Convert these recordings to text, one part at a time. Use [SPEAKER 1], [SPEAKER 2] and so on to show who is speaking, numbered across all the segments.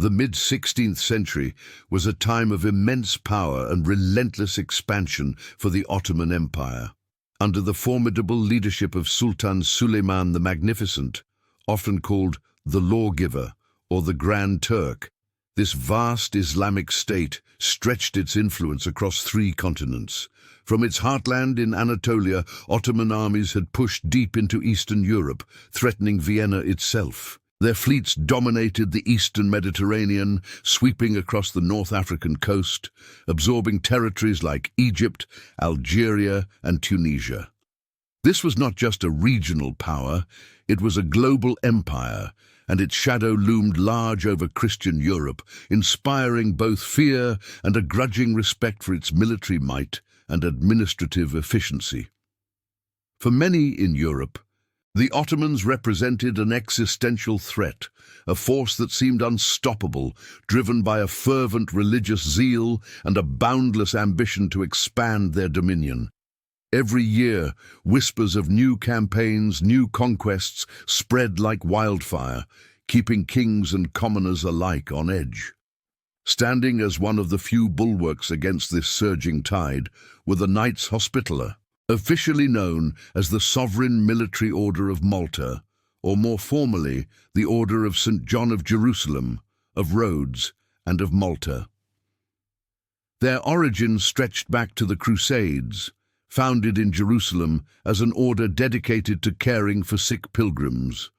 [SPEAKER 1] The mid-16th century was a time of immense power and relentless expansion for the Ottoman Empire. Under the formidable leadership of Sultan Suleiman the Magnificent, often called the Lawgiver or the Grand Turk, this vast Islamic state stretched its influence across 3 continents. From its heartland in Anatolia, Ottoman armies had pushed deep into Eastern Europe, threatening Vienna itself. Their fleets dominated the eastern Mediterranean, sweeping across the North African coast, absorbing territories like Egypt, Algeria, and Tunisia. This was not just a regional power, it was a global empire, and its shadow loomed large over Christian Europe, inspiring both fear and a grudging respect for its military might and administrative efficiency. For many in Europe, the Ottomans represented an existential threat, a force that seemed unstoppable, driven by a fervent religious zeal and a boundless ambition to expand their dominion. Every year, whispers of new campaigns, new conquests spread like wildfire, keeping kings and commoners alike on edge. Standing as one of the few bulwarks against this surging tide were the Knights Hospitaller, officially known as the Sovereign Military Order of Malta, or more formally, the Order of St. John of Jerusalem, of Rhodes, and of Malta. Their origins stretched back to the Crusades, founded in Jerusalem as an order dedicated to caring for sick pilgrims.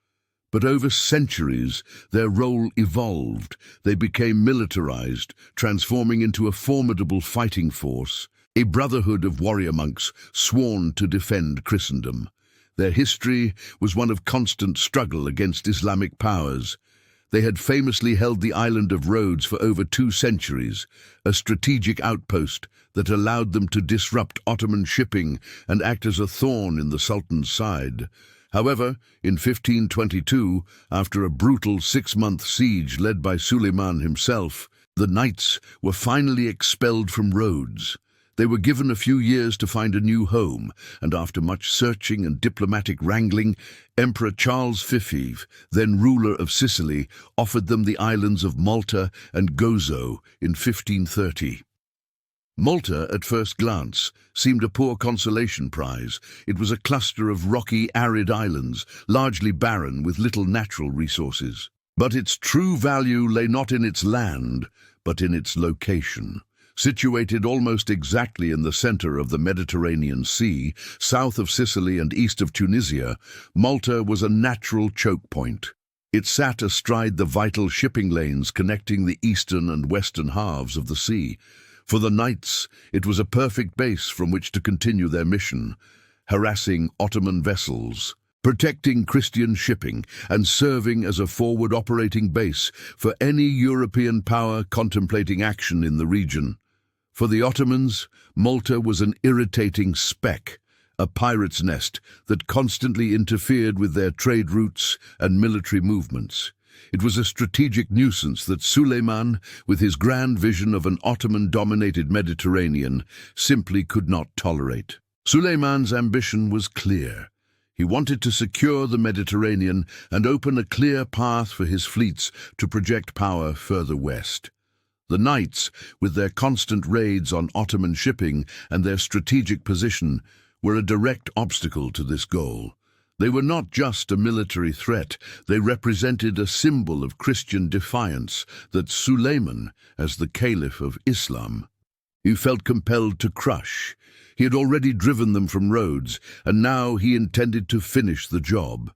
[SPEAKER 1] But over centuries, their role evolved. They became militarized, transforming into a formidable fighting force, a brotherhood of warrior monks sworn to defend Christendom. Their history was one of constant struggle against Islamic powers. They had famously held the island of Rhodes for over 2 centuries, a strategic outpost that allowed them to disrupt Ottoman shipping and act as a thorn in the Sultan's side. However, in 1522, after a brutal 6-month siege led by Suleiman himself, the knights were finally expelled from Rhodes. They were given a few years to find a new home, and after much searching and diplomatic wrangling, Emperor Charles V, then ruler of Sicily, offered them the islands of Malta and Gozo in 1530. Malta, at first glance, seemed a poor consolation prize. It was a cluster of rocky, arid islands, largely barren with little natural resources. But its true value lay not in its land, but in its location. Situated almost exactly in the center of the Mediterranean Sea, south of Sicily and east of Tunisia, Malta was a natural choke point. It sat astride the vital shipping lanes connecting the eastern and western halves of the sea. For the knights, it was a perfect base from which to continue their mission, harassing Ottoman vessels, protecting Christian shipping, and serving as a forward operating base for any European power contemplating action in the region. For the Ottomans, Malta was an irritating speck, a pirate's nest that constantly interfered with their trade routes and military movements. It was a strategic nuisance that Suleiman, with his grand vision of an Ottoman-dominated Mediterranean, simply could not tolerate. Suleiman's ambition was clear. He wanted to secure the Mediterranean and open a clear path for his fleets to project power further west. The Knights, with their constant raids on Ottoman shipping and their strategic position, were a direct obstacle to this goal. They were not just a military threat, they represented a symbol of Christian defiance that Suleiman, as the Caliph of Islam, he felt compelled to crush. He had already driven them from Rhodes, and now he intended to finish the job.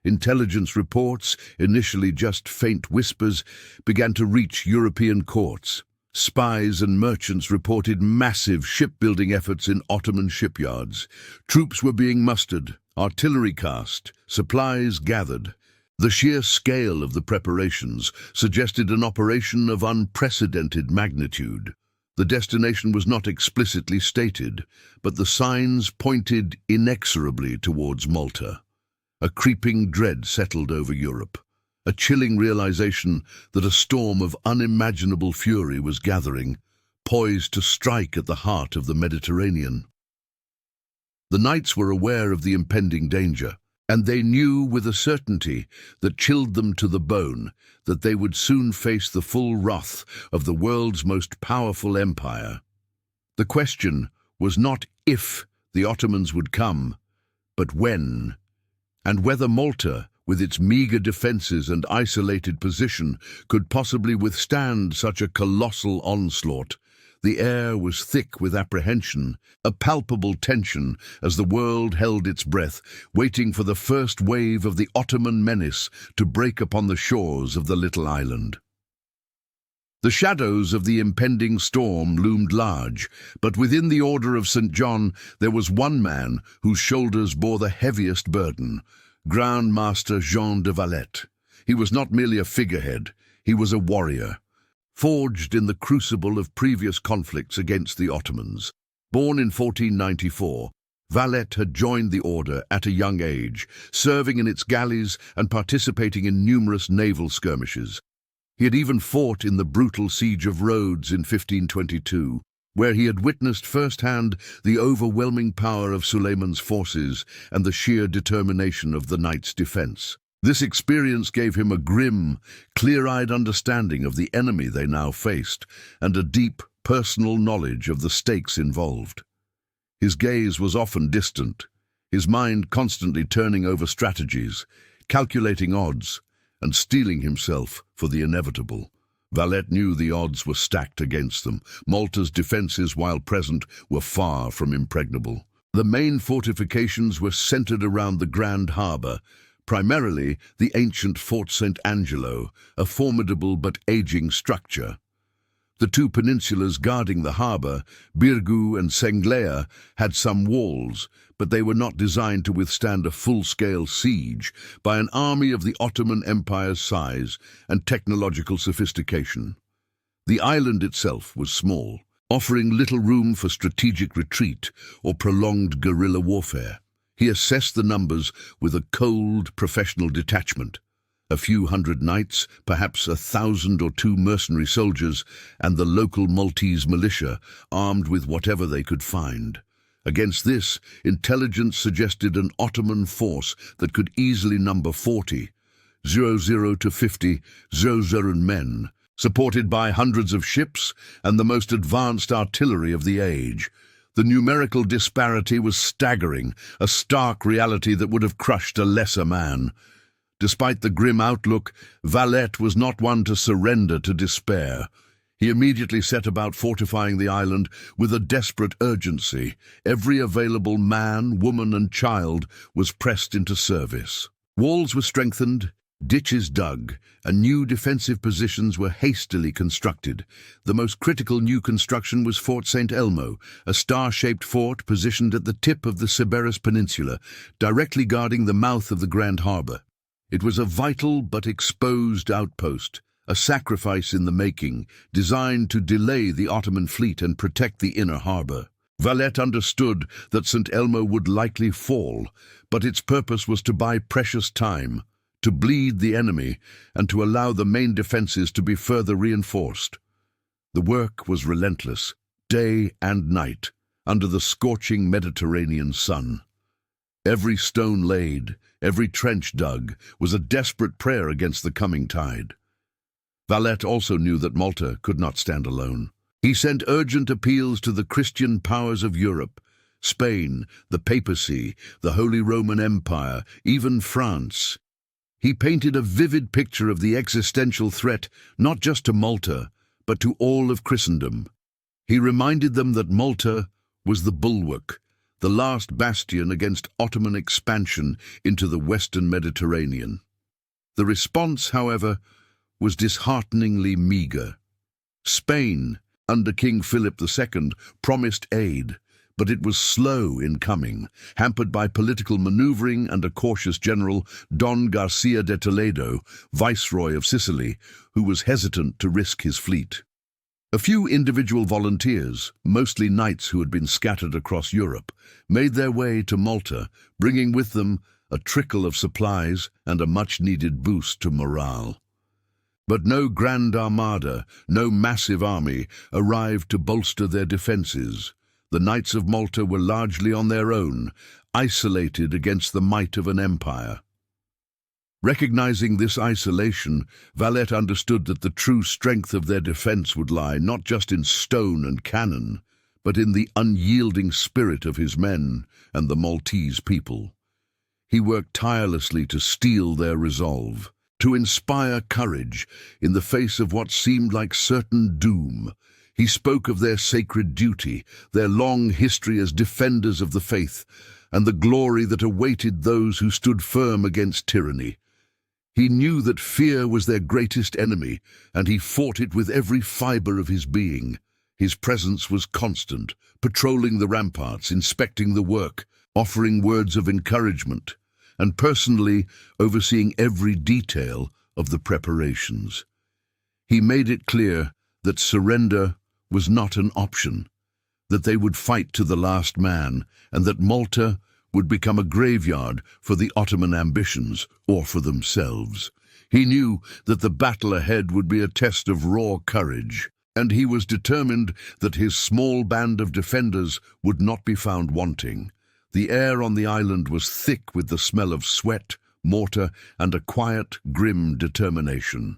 [SPEAKER 1] Intelligence reports, initially just faint whispers, began to reach European courts. Spies and merchants reported massive shipbuilding efforts in Ottoman shipyards. Troops were being mustered, artillery cast, supplies gathered. The sheer scale of the preparations suggested an operation of unprecedented magnitude. The destination was not explicitly stated, but the signs pointed inexorably towards Malta. A creeping dread settled over Europe, a chilling realization that a storm of unimaginable fury was gathering, poised to strike at the heart of the Mediterranean. The knights were aware of the impending danger. And they knew with a certainty that chilled them to the bone that they would soon face the full wrath of the world's most powerful empire. The question was not if the Ottomans would come, but when, and whether Malta, with its meager defences and isolated position, could possibly withstand such a colossal onslaught. The air was thick with apprehension, a palpable tension as the world held its breath, waiting for the first wave of the Ottoman menace to break upon the shores of the little island. The shadows of the impending storm loomed large, but within the Order of St. John there was one man whose shoulders bore the heaviest burden, Grand Master Jean de Valette. He was not merely a figurehead, he was a warrior, forged in the crucible of previous conflicts against the Ottomans. Born in 1494, Valette had joined the order at a young age, serving in its galleys and participating in numerous naval skirmishes. He had even fought in the brutal siege of Rhodes in 1522, where he had witnessed firsthand the overwhelming power of Suleiman's forces and the sheer determination of the knight's defense. This experience gave him a grim, clear-eyed understanding of the enemy they now faced, and a deep, personal knowledge of the stakes involved. His gaze was often distant, his mind constantly turning over strategies, calculating odds, and steeling himself for the inevitable. Valette knew the odds were stacked against them. Malta's defences, while present, were far from impregnable. The main fortifications were centred around the Grand Harbour, primarily the ancient Fort St. Angelo, a formidable but aging structure. The two peninsulas guarding the harbour, Birgu and Senglea, had some walls, but they were not designed to withstand a full-scale siege by an army of the Ottoman Empire's size and technological sophistication. The island itself was small, offering little room for strategic retreat or prolonged guerrilla warfare. He assessed the numbers with a cold, professional detachment. A few hundred knights, perhaps 1,000 or two mercenary soldiers, and the local Maltese militia, armed with whatever they could find. Against this, intelligence suggested an Ottoman force that could easily number 40, 00 to 50 Zozeran men, supported by hundreds of ships and the most advanced artillery of the age. The numerical disparity was staggering, a stark reality that would have crushed a lesser man. Despite the grim outlook, Valette was not one to surrender to despair. He immediately set about fortifying the island with a desperate urgency. Every available man, woman, and child was pressed into service. Walls were strengthened, ditches dug, and new defensive positions were hastily constructed. The most critical new construction was Fort St. Elmo, a star-shaped fort positioned at the tip of the Sybaris Peninsula, directly guarding the mouth of the Grand Harbour. It was a vital but exposed outpost, a sacrifice in the making, designed to delay the Ottoman fleet and protect the inner harbour. Valette understood that St. Elmo would likely fall, but its purpose was to buy precious time, to bleed the enemy, and to allow the main defences to be further reinforced. The work was relentless, day and night, under the scorching Mediterranean sun. Every stone laid, every trench dug, was a desperate prayer against the coming tide. Valette also knew that Malta could not stand alone. He sent urgent appeals to the Christian powers of Europe, Spain, the papacy, the Holy Roman Empire, even France. He painted a vivid picture of the existential threat not just to Malta, but to all of Christendom. He reminded them that Malta was the bulwark, the last bastion against Ottoman expansion into the Western Mediterranean. The response, however, was dishearteningly meagre. Spain, under King Philip II, promised aid, but it was slow in coming, hampered by political maneuvering and a cautious general, Don Garcia de Toledo, Viceroy of Sicily, who was hesitant to risk his fleet. A few individual volunteers, mostly knights who had been scattered across Europe, made their way to Malta, bringing with them a trickle of supplies and a much-needed boost to morale. But no grand armada, no massive army, arrived to bolster their defences. The Knights of Malta were largely on their own, isolated against the might of an empire. Recognizing this isolation, Valette understood that the true strength of their defense would lie not just in stone and cannon, but in the unyielding spirit of his men and the Maltese people. He worked tirelessly to steel their resolve, to inspire courage in the face of what seemed like certain doom. He spoke of their sacred duty, their long history as defenders of the faith, and the glory that awaited those who stood firm against tyranny. He knew that fear was their greatest enemy, and he fought it with every fiber of his being. His presence was constant, patrolling the ramparts, inspecting the work, offering words of encouragement, and personally overseeing every detail of the preparations. He made it clear that surrender was not an option, that they would fight to the last man, and that Malta would become a graveyard for the Ottoman ambitions or for themselves. He knew that the battle ahead would be a test of raw courage, and he was determined that his small band of defenders would not be found wanting. The air on the island was thick with the smell of sweat, mortar, and a quiet, grim determination.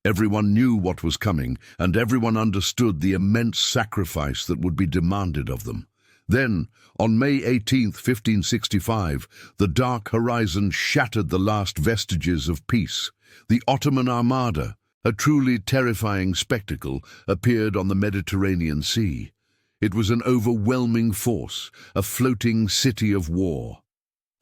[SPEAKER 1] Everyone knew what was coming, and everyone understood the immense sacrifice that would be demanded of them. Then, on May 18, 1565, the dark horizon shattered the last vestiges of peace. The Ottoman Armada, a truly terrifying spectacle, appeared on the Mediterranean Sea. It was an overwhelming force, a floating city of war.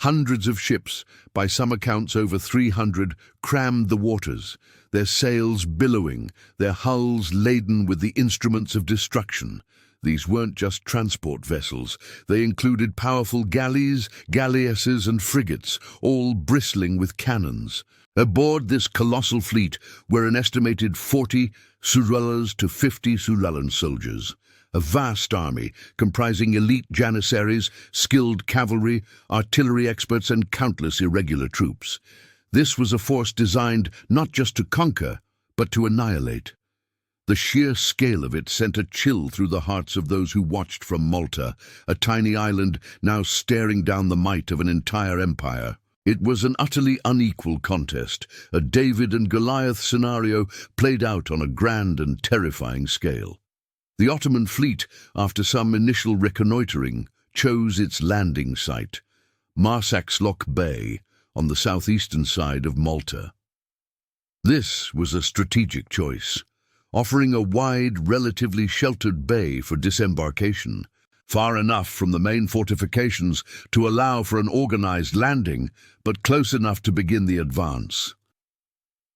[SPEAKER 1] Hundreds of ships, by some accounts over 300, crammed the waters, their sails billowing, their hulls laden with the instruments of destruction. These weren't just transport vessels. They included powerful galleys, galleasses, and frigates, all bristling with cannons. Aboard this colossal fleet were an estimated 40 Surullas to 50 Sulalan soldiers, a vast army comprising elite janissaries, skilled cavalry, artillery experts, and countless irregular troops. This was a force designed not just to conquer, but to annihilate. The sheer scale of it sent a chill through the hearts of those who watched from Malta, a tiny island now staring down the might of an entire empire. It was an utterly unequal contest, a David and Goliath scenario played out on a grand and terrifying scale. The Ottoman fleet, after some initial reconnoitering, chose its landing site, Marsaxlokk Bay, on the southeastern side of Malta. This was a strategic choice, offering a wide, relatively sheltered bay for disembarkation, far enough from the main fortifications to allow for an organized landing, but close enough to begin the advance.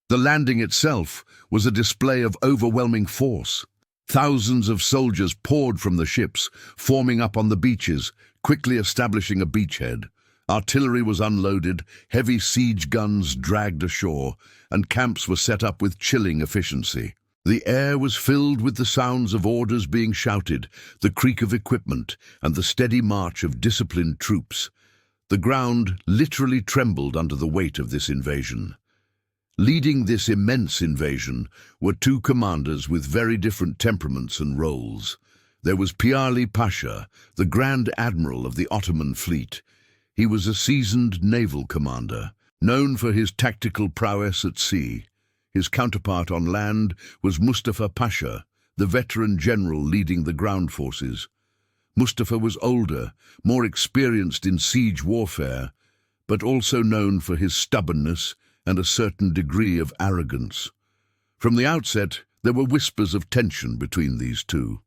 [SPEAKER 1] The landing itself was a display of overwhelming force. Thousands of soldiers poured from the ships, forming up on the beaches, quickly establishing a beachhead. Artillery was unloaded, heavy siege guns dragged ashore, and camps were set up with chilling efficiency. The air was filled with the sounds of orders being shouted, the creak of equipment, and the steady march of disciplined troops. The ground literally trembled under the weight of this invasion. Leading this immense invasion were two commanders with very different temperaments and roles. There was Piarli Pasha, the Grand Admiral of the Ottoman fleet. He was a seasoned naval commander, known for his tactical prowess at sea. His counterpart on land was Mustafa Pasha, the veteran general leading the ground forces. Mustafa was older, more experienced in siege warfare, but also known for his stubbornness and a certain degree of arrogance. From the outset, there were whispers of tension between these two.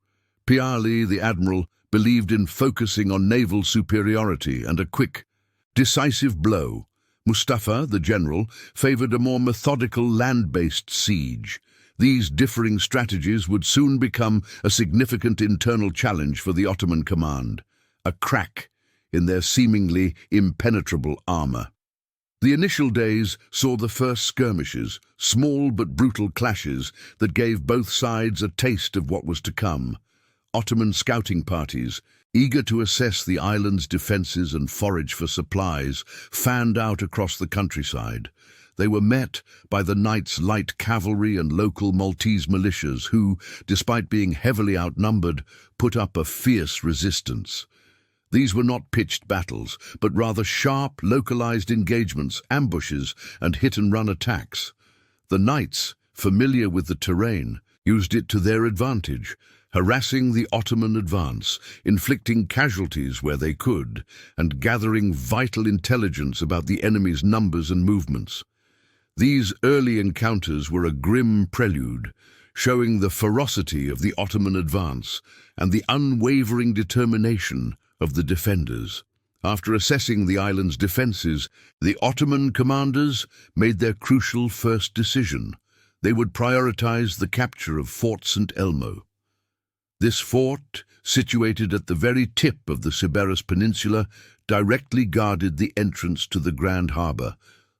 [SPEAKER 1] Piarli, the admiral, believed in focusing on naval superiority and a quick, decisive blow. Mustafa, the general, favored a more methodical land-based siege. These differing strategies would soon become a significant internal challenge for the Ottoman command, a crack in their seemingly impenetrable armor. The initial days saw the first skirmishes, small but brutal clashes that gave both sides a taste of what was to come. Ottoman scouting parties, eager to assess the island's defenses and forage for supplies, fanned out across the countryside. They were met by the Knights' light cavalry and local Maltese militias who, despite being heavily outnumbered, put up a fierce resistance. These were not pitched battles, but rather sharp, localized engagements, ambushes, and hit-and-run attacks. The knights, familiar with the terrain, used it to their advantage, harassing the Ottoman advance, inflicting casualties where they could, and gathering vital intelligence about the enemy's numbers and movements. These early encounters were a grim prelude, showing the ferocity of the Ottoman advance and the unwavering determination of the defenders. After assessing the island's defenses, the Ottoman commanders made their crucial first decision. They would prioritize the capture of Fort St. Elmo. This fort, situated at the very tip of the Sybaris Peninsula, directly guarded the entrance to the Grand Harbour,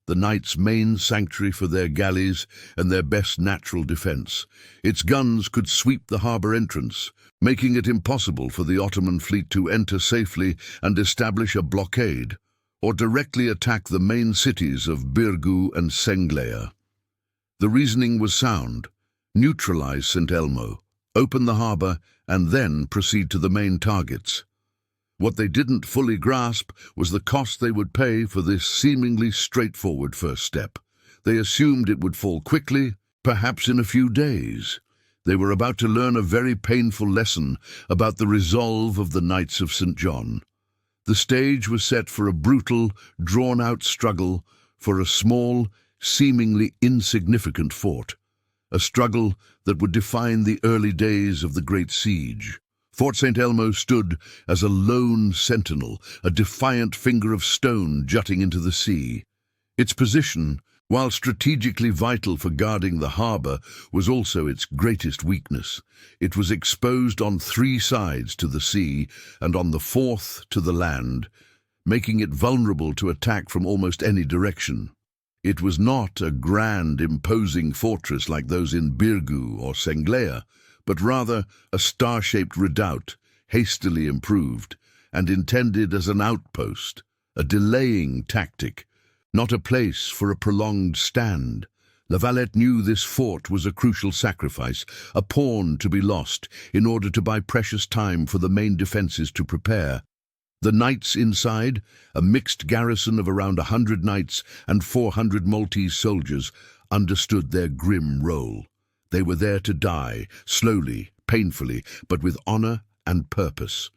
[SPEAKER 1] the knights' main sanctuary for their galleys and their best natural defence. Its guns could sweep the harbour entrance, making it impossible for the Ottoman fleet to enter safely and establish a blockade, or directly attack the main cities of Birgu and Senglea. The reasoning was sound: neutralize St. Elmo, open the harbour, and then proceed to the main targets. What they didn't fully grasp was the cost they would pay for this seemingly straightforward first step. They assumed it would fall quickly, perhaps in a few days. They were about to learn a very painful lesson about the resolve of the Knights of St. John. The stage was set for a brutal, drawn-out struggle for a small, seemingly insignificant fort, a struggle that would define the early days of the Great Siege. Fort St. Elmo stood as a lone sentinel, a defiant finger of stone jutting into the sea. Its position, while strategically vital for guarding the harbour, was also its greatest weakness. It was exposed on 3 sides to the sea and on the 4th to the land, making it vulnerable to attack from almost any direction. It was not a grand, imposing fortress like those in Birgu or Senglea, but rather a star-shaped redoubt, hastily improved, and intended as an outpost, a delaying tactic, not a place for a prolonged stand. La Valette knew this fort was a crucial sacrifice, a pawn to be lost in order to buy precious time for the main defences to prepare. The knights inside, a mixed garrison of around 100 knights and 400 Maltese soldiers, understood their grim role. They were there to die, slowly, painfully, but with honour and purpose.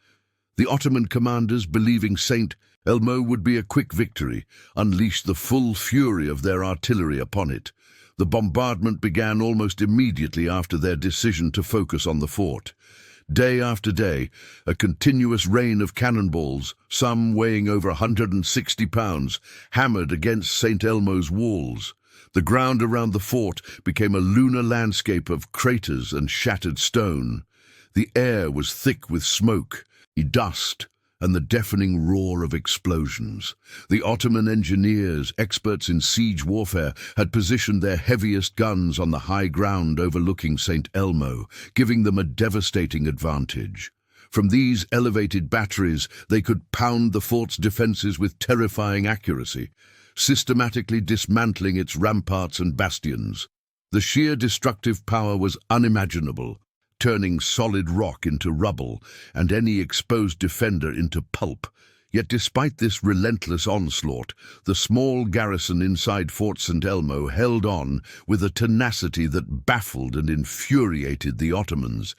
[SPEAKER 1] The Ottoman commanders, believing St. Elmo would be a quick victory, unleashed the full fury of their artillery upon it. The bombardment began almost immediately after their decision to focus on the fort. Day after day, a continuous rain of cannonballs, some weighing over 160 pounds, hammered against St. Elmo's walls. The ground around the fort became a lunar landscape of craters and shattered stone. The air was thick with smoke, dust, and the deafening roar of explosions. The Ottoman engineers, experts in siege warfare, had positioned their heaviest guns on the high ground overlooking St. Elmo, giving them a devastating advantage. From these elevated batteries, they could pound the fort's defences with terrifying accuracy, systematically dismantling its ramparts and bastions. The sheer destructive power was unimaginable, turning solid rock into rubble and any exposed defender into pulp. Yet despite this relentless onslaught, the small garrison inside Fort St. Elmo held on with a tenacity that baffled and infuriated the Ottomans.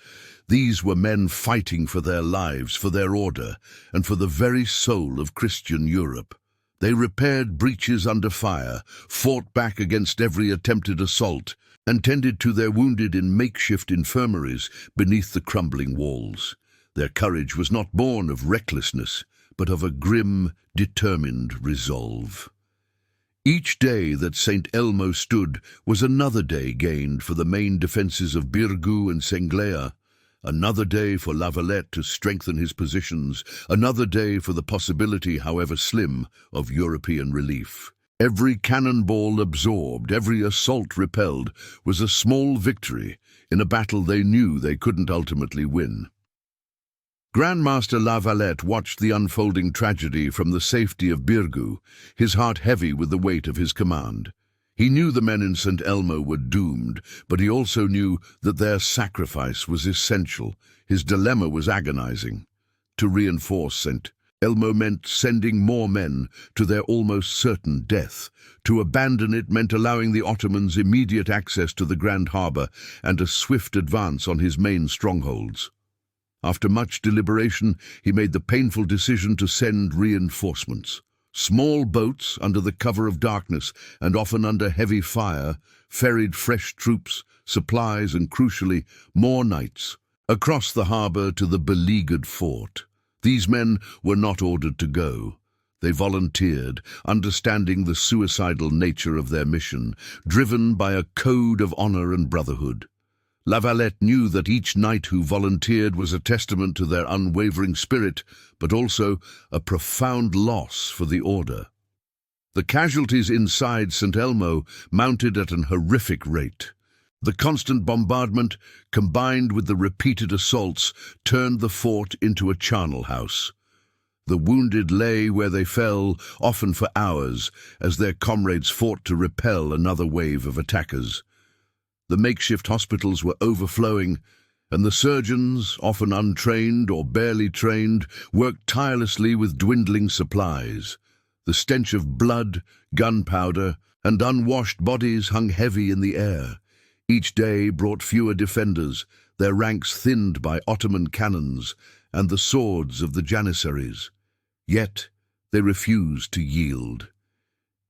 [SPEAKER 1] These were men fighting for their lives, for their order, and for the very soul of Christian Europe. They repaired breaches under fire, fought back against every attempted assault, and tended to their wounded in makeshift infirmaries beneath the crumbling walls. Their courage was not born of recklessness, but of a grim, determined resolve. Each day that St. Elmo stood was another day gained for the main defences of Birgu and Senglea, another day for La Valette to strengthen his positions, another day for the possibility, however slim, of European relief. Every cannonball absorbed, every assault repelled, was a small victory in a battle they knew they couldn't ultimately win. Grandmaster La Valette watched the unfolding tragedy from the safety of Birgu, his heart heavy with the weight of his command. He knew the men in St. Elmo were doomed, but he also knew that their sacrifice was essential. His dilemma was agonizing: to reinforce St. Elmo meant sending more men to their almost certain death. To abandon it meant allowing the Ottomans immediate access to the Grand Harbour and a swift advance on his main strongholds. After much deliberation, he made the painful decision to send reinforcements. Small boats, under the cover of darkness and often under heavy fire, ferried fresh troops, supplies and, crucially, more knights across the harbour to the beleaguered fort. These men were not ordered to go. They volunteered, understanding the suicidal nature of their mission, driven by a code of honour and brotherhood. La Valette knew that each knight who volunteered was a testament to their unwavering spirit, but also a profound loss for the order. The casualties inside St. Elmo mounted at an horrific rate. The constant bombardment, combined with the repeated assaults, turned the fort into a charnel house. The wounded lay where they fell, often for hours, as their comrades fought to repel another wave of attackers. The makeshift hospitals were overflowing, and the surgeons, often untrained or barely trained, worked tirelessly with dwindling supplies. The stench of blood, gunpowder, and unwashed bodies hung heavy in the air. Each day brought fewer defenders, their ranks thinned by Ottoman cannons and the swords of the Janissaries. Yet they refused to yield.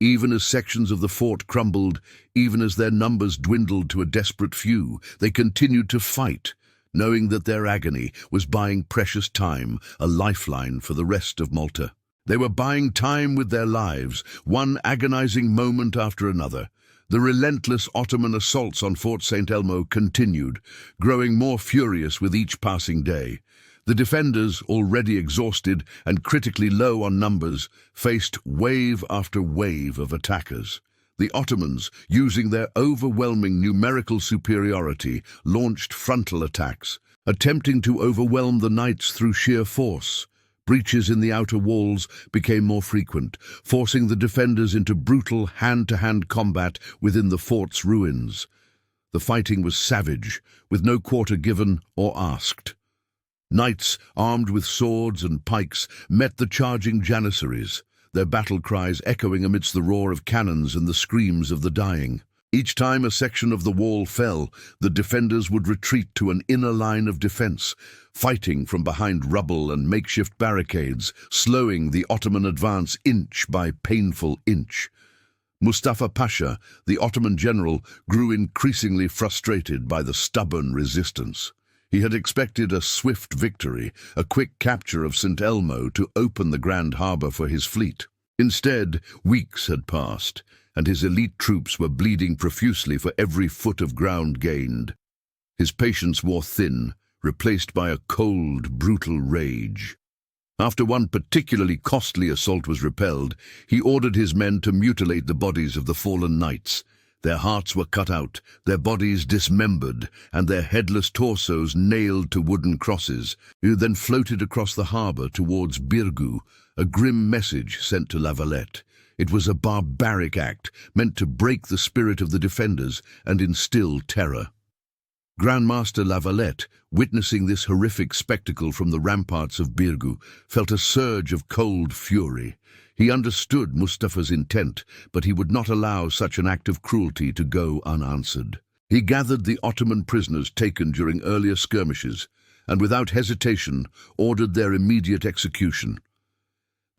[SPEAKER 1] Even as sections of the fort crumbled, even as their numbers dwindled to a desperate few, they continued to fight, knowing that their agony was buying precious time, a lifeline for the rest of Malta. They were buying time with their lives, one agonizing moment after another. The relentless Ottoman assaults on Fort St. Elmo continued, growing more furious with each passing day. The defenders, already exhausted and critically low on numbers, faced wave after wave of attackers. The Ottomans, using their overwhelming numerical superiority, launched frontal attacks, attempting to overwhelm the knights through sheer force. Breaches in the outer walls became more frequent, forcing the defenders into brutal hand-to-hand combat within the fort's ruins. The fighting was savage, with no quarter given or asked. Knights, armed with swords and pikes, met the charging Janissaries, their battle cries echoing amidst the roar of cannons and the screams of the dying. Each time a section of the wall fell, the defenders would retreat to an inner line of defense, fighting from behind rubble and makeshift barricades, slowing the Ottoman advance inch by painful inch. Mustafa Pasha, the Ottoman general, grew increasingly frustrated by the stubborn resistance. He had expected a swift victory, a quick capture of St. Elmo to open the Grand Harbour for his fleet. Instead, weeks had passed, and his elite troops were bleeding profusely for every foot of ground gained. His patience wore thin, replaced by a cold, brutal rage. After one particularly costly assault was repelled, he ordered his men to mutilate the bodies of the fallen knights. Their hearts were cut out, their bodies dismembered, and their headless torsos nailed to wooden crosses, who then floated across the harbour towards Birgu, a grim message sent to La Valette. It was a barbaric act, meant to break the spirit of the defenders and instill terror. Grand Master La Valette, witnessing this horrific spectacle from the ramparts of Birgu, felt a surge of cold fury. He understood Mustafa's intent, but he would not allow such an act of cruelty to go unanswered. He gathered the Ottoman prisoners taken during earlier skirmishes, and without hesitation ordered their immediate execution.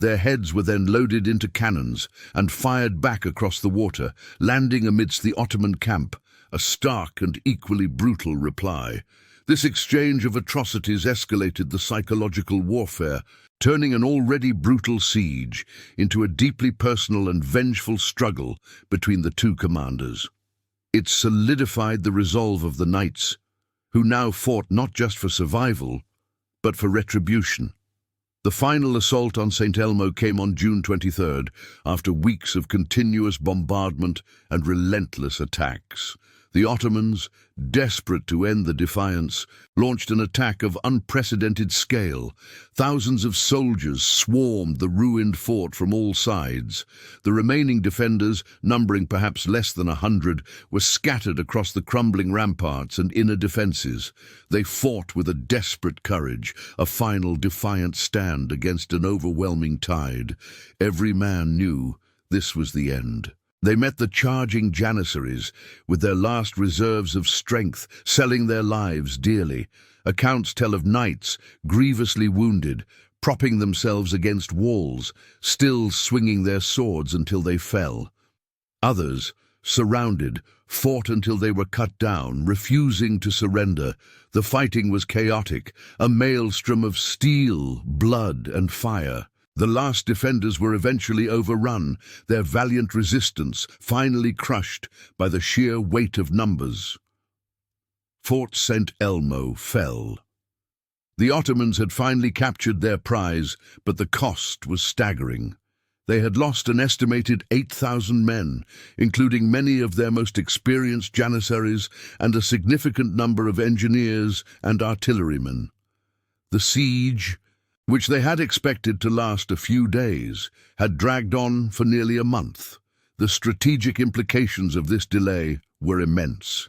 [SPEAKER 1] Their heads were then loaded into cannons and fired back across the water, landing amidst the Ottoman camp, a stark and equally brutal reply. This exchange of atrocities escalated the psychological warfare, turning an already brutal siege into a deeply personal and vengeful struggle between the two commanders. It solidified the resolve of the knights, who now fought not just for survival, but for retribution. The final assault on St. Elmo came on June 23rd, after weeks of continuous bombardment and relentless attacks. The Ottomans, desperate to end the defiance, launched an attack of unprecedented scale. Thousands of soldiers swarmed the ruined fort from all sides. The remaining defenders, numbering perhaps less than 100, were scattered across the crumbling ramparts and inner defences. They fought with a desperate courage, a final defiant stand against an overwhelming tide. Every man knew this was the end. They met the charging Janissaries with their last reserves of strength, selling their lives dearly. Accounts tell of knights, grievously wounded, propping themselves against walls, still swinging their swords until they fell. Others, surrounded, fought until they were cut down, refusing to surrender. The fighting was chaotic, a maelstrom of steel, blood, and fire. The last defenders were eventually overrun, their valiant resistance finally crushed by the sheer weight of numbers. Fort St. Elmo fell. The Ottomans had finally captured their prize, but the cost was staggering. They had lost an estimated 8,000 men, including many of their most experienced Janissaries and a significant number of engineers and artillerymen. The siege, which they had expected to last a few days, had dragged on for nearly a month. The strategic implications of this delay were immense.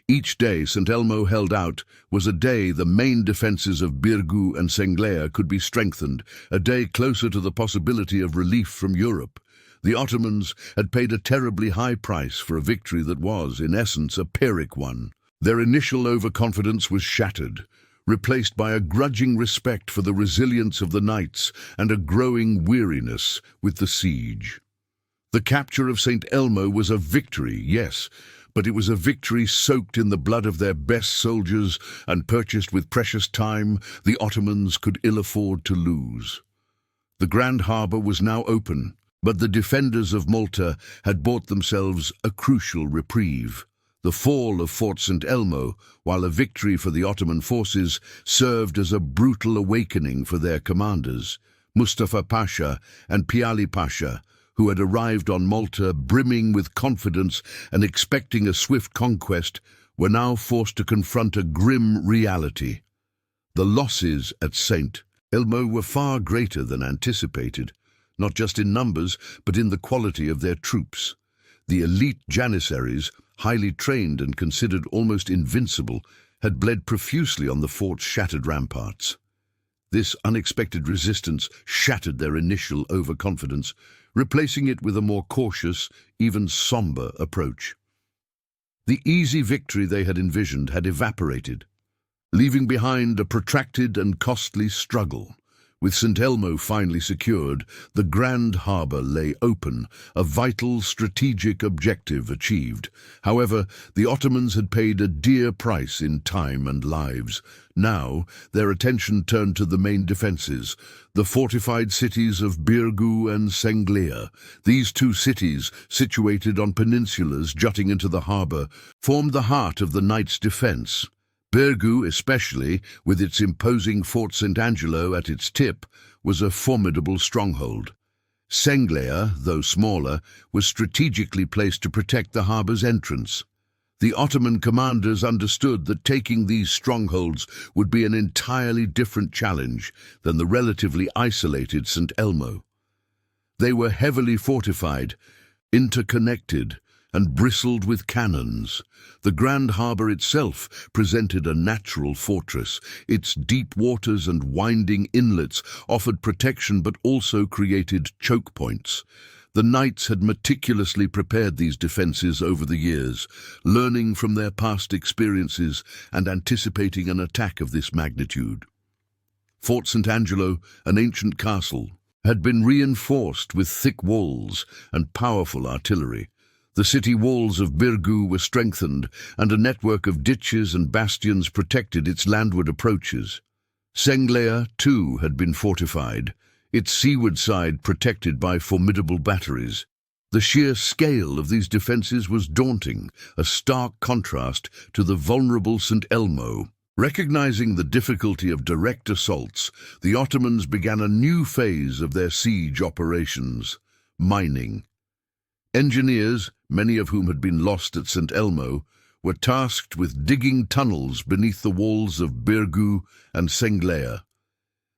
[SPEAKER 1] Each day St. Elmo held out was a day the main defences of Birgu and Senglea could be strengthened, a day closer to the possibility of relief from Europe. The Ottomans had paid a terribly high price for a victory that was, in essence, a Pyrrhic one. Their initial overconfidence was shattered, replaced by a grudging respect for the resilience of the knights and a growing weariness with the siege. The capture of St. Elmo was a victory, yes, but it was a victory soaked in the blood of their best soldiers and purchased with precious time the Ottomans could ill afford to lose. The Grand Harbour was now open, but the defenders of Malta had bought themselves a crucial reprieve. The fall of Fort St. Elmo, while a victory for the Ottoman forces, served as a brutal awakening for their commanders. Mustafa Pasha and Piali Pasha, who had arrived on Malta brimming with confidence and expecting a swift conquest, were now forced to confront a grim reality. The losses at St. Elmo were far greater than anticipated, not just in numbers, but in the quality of their troops. The elite Janissaries, highly trained and considered almost invincible, had bled profusely on the fort's shattered ramparts. This unexpected resistance shattered their initial overconfidence, replacing it with a more cautious, even somber approach. The easy victory they had envisioned had evaporated, leaving behind a protracted and costly struggle. With St. Elmo finally secured, the Grand Harbour lay open, a vital strategic objective achieved. However, the Ottomans had paid a dear price in time and lives. Now, their attention turned to the main defences, the fortified cities of Birgu and Senglea. These two cities, situated on peninsulas jutting into the harbour, formed the heart of the knights' defence. Birgu, especially, with its imposing Fort St. Angelo at its tip, was a formidable stronghold. Senglea, though smaller, was strategically placed to protect the harbour's entrance. The Ottoman commanders understood that taking these strongholds would be an entirely different challenge than the relatively isolated St. Elmo. They were heavily fortified, interconnected, and bristled with cannons. The Grand Harbour itself presented a natural fortress. Its deep waters and winding inlets offered protection but also created choke points. The knights had meticulously prepared these defences over the years, learning from their past experiences and anticipating an attack of this magnitude. Fort St. Angelo, an ancient castle, had been reinforced with thick walls and powerful artillery. The city walls of Birgu were strengthened, and a network of ditches and bastions protected its landward approaches. Senglea, too, had been fortified, its seaward side protected by formidable batteries. The sheer scale of these defences was daunting, a stark contrast to the vulnerable St. Elmo. Recognizing the difficulty of direct assaults, the Ottomans began a new phase of their siege operations: mining. Engineers, many of whom had been lost at St. Elmo, were tasked with digging tunnels beneath the walls of Birgu and Senglea.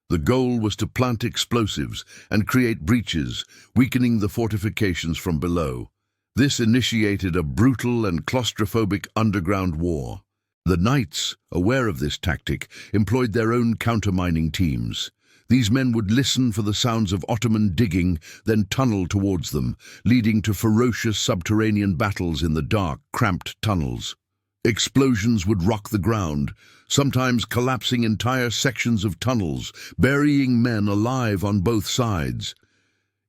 [SPEAKER 1] The goal was to plant explosives and create breaches, weakening the fortifications from below. This initiated a brutal and claustrophobic underground war. The knights, aware of this tactic, employed their own countermining teams. These men would listen for the sounds of Ottoman digging, then tunnel towards them, leading to ferocious subterranean battles in the dark, cramped tunnels. Explosions would rock the ground, sometimes collapsing entire sections of tunnels, burying men alive on both sides.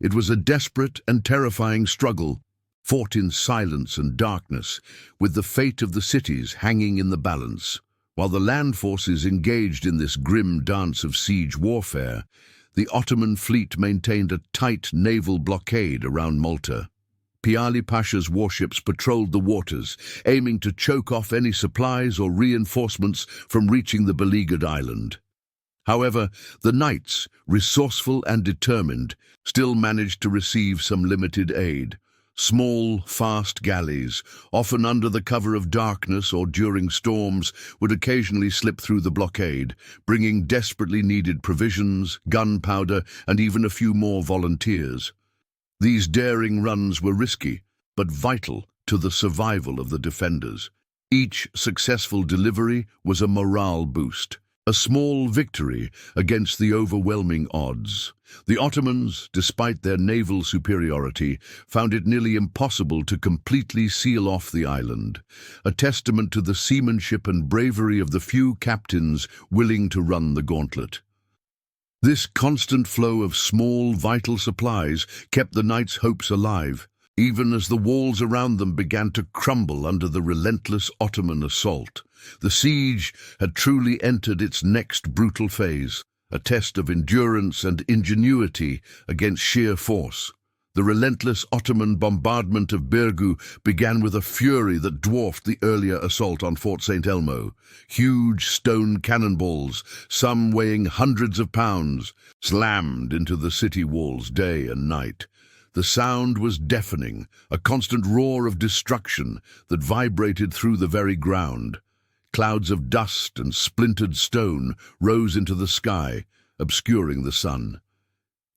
[SPEAKER 1] It was a desperate and terrifying struggle, fought in silence and darkness, with the fate of the cities hanging in the balance. While the land forces engaged in this grim dance of siege warfare, the Ottoman fleet maintained a tight naval blockade around Malta. Piali Pasha's warships patrolled the waters, aiming to choke off any supplies or reinforcements from reaching the beleaguered island. However, the knights, resourceful and determined, still managed to receive some limited aid. Small, fast galleys, often under the cover of darkness or during storms, would occasionally slip through the blockade, bringing desperately needed provisions, gunpowder, and even a few more volunteers. These daring runs were risky, but vital to the survival of the defenders. Each successful delivery was a morale boost, a small victory against the overwhelming odds. The Ottomans, despite their naval superiority, found it nearly impossible to completely seal off the island, a testament to the seamanship and bravery of the few captains willing to run the gauntlet. This constant flow of small, vital supplies kept the knights' hopes alive, even as the walls around them began to crumble under the relentless Ottoman assault. The siege had truly entered its next brutal phase, a test of endurance and ingenuity against sheer force. The relentless Ottoman bombardment of Birgu began with a fury that dwarfed the earlier assault on Fort St. Elmo. Huge stone cannonballs, some weighing hundreds of pounds, slammed into the city walls day and night. The sound was deafening, a constant roar of destruction that vibrated through the very ground. Clouds of dust and splintered stone rose into the sky, obscuring the sun.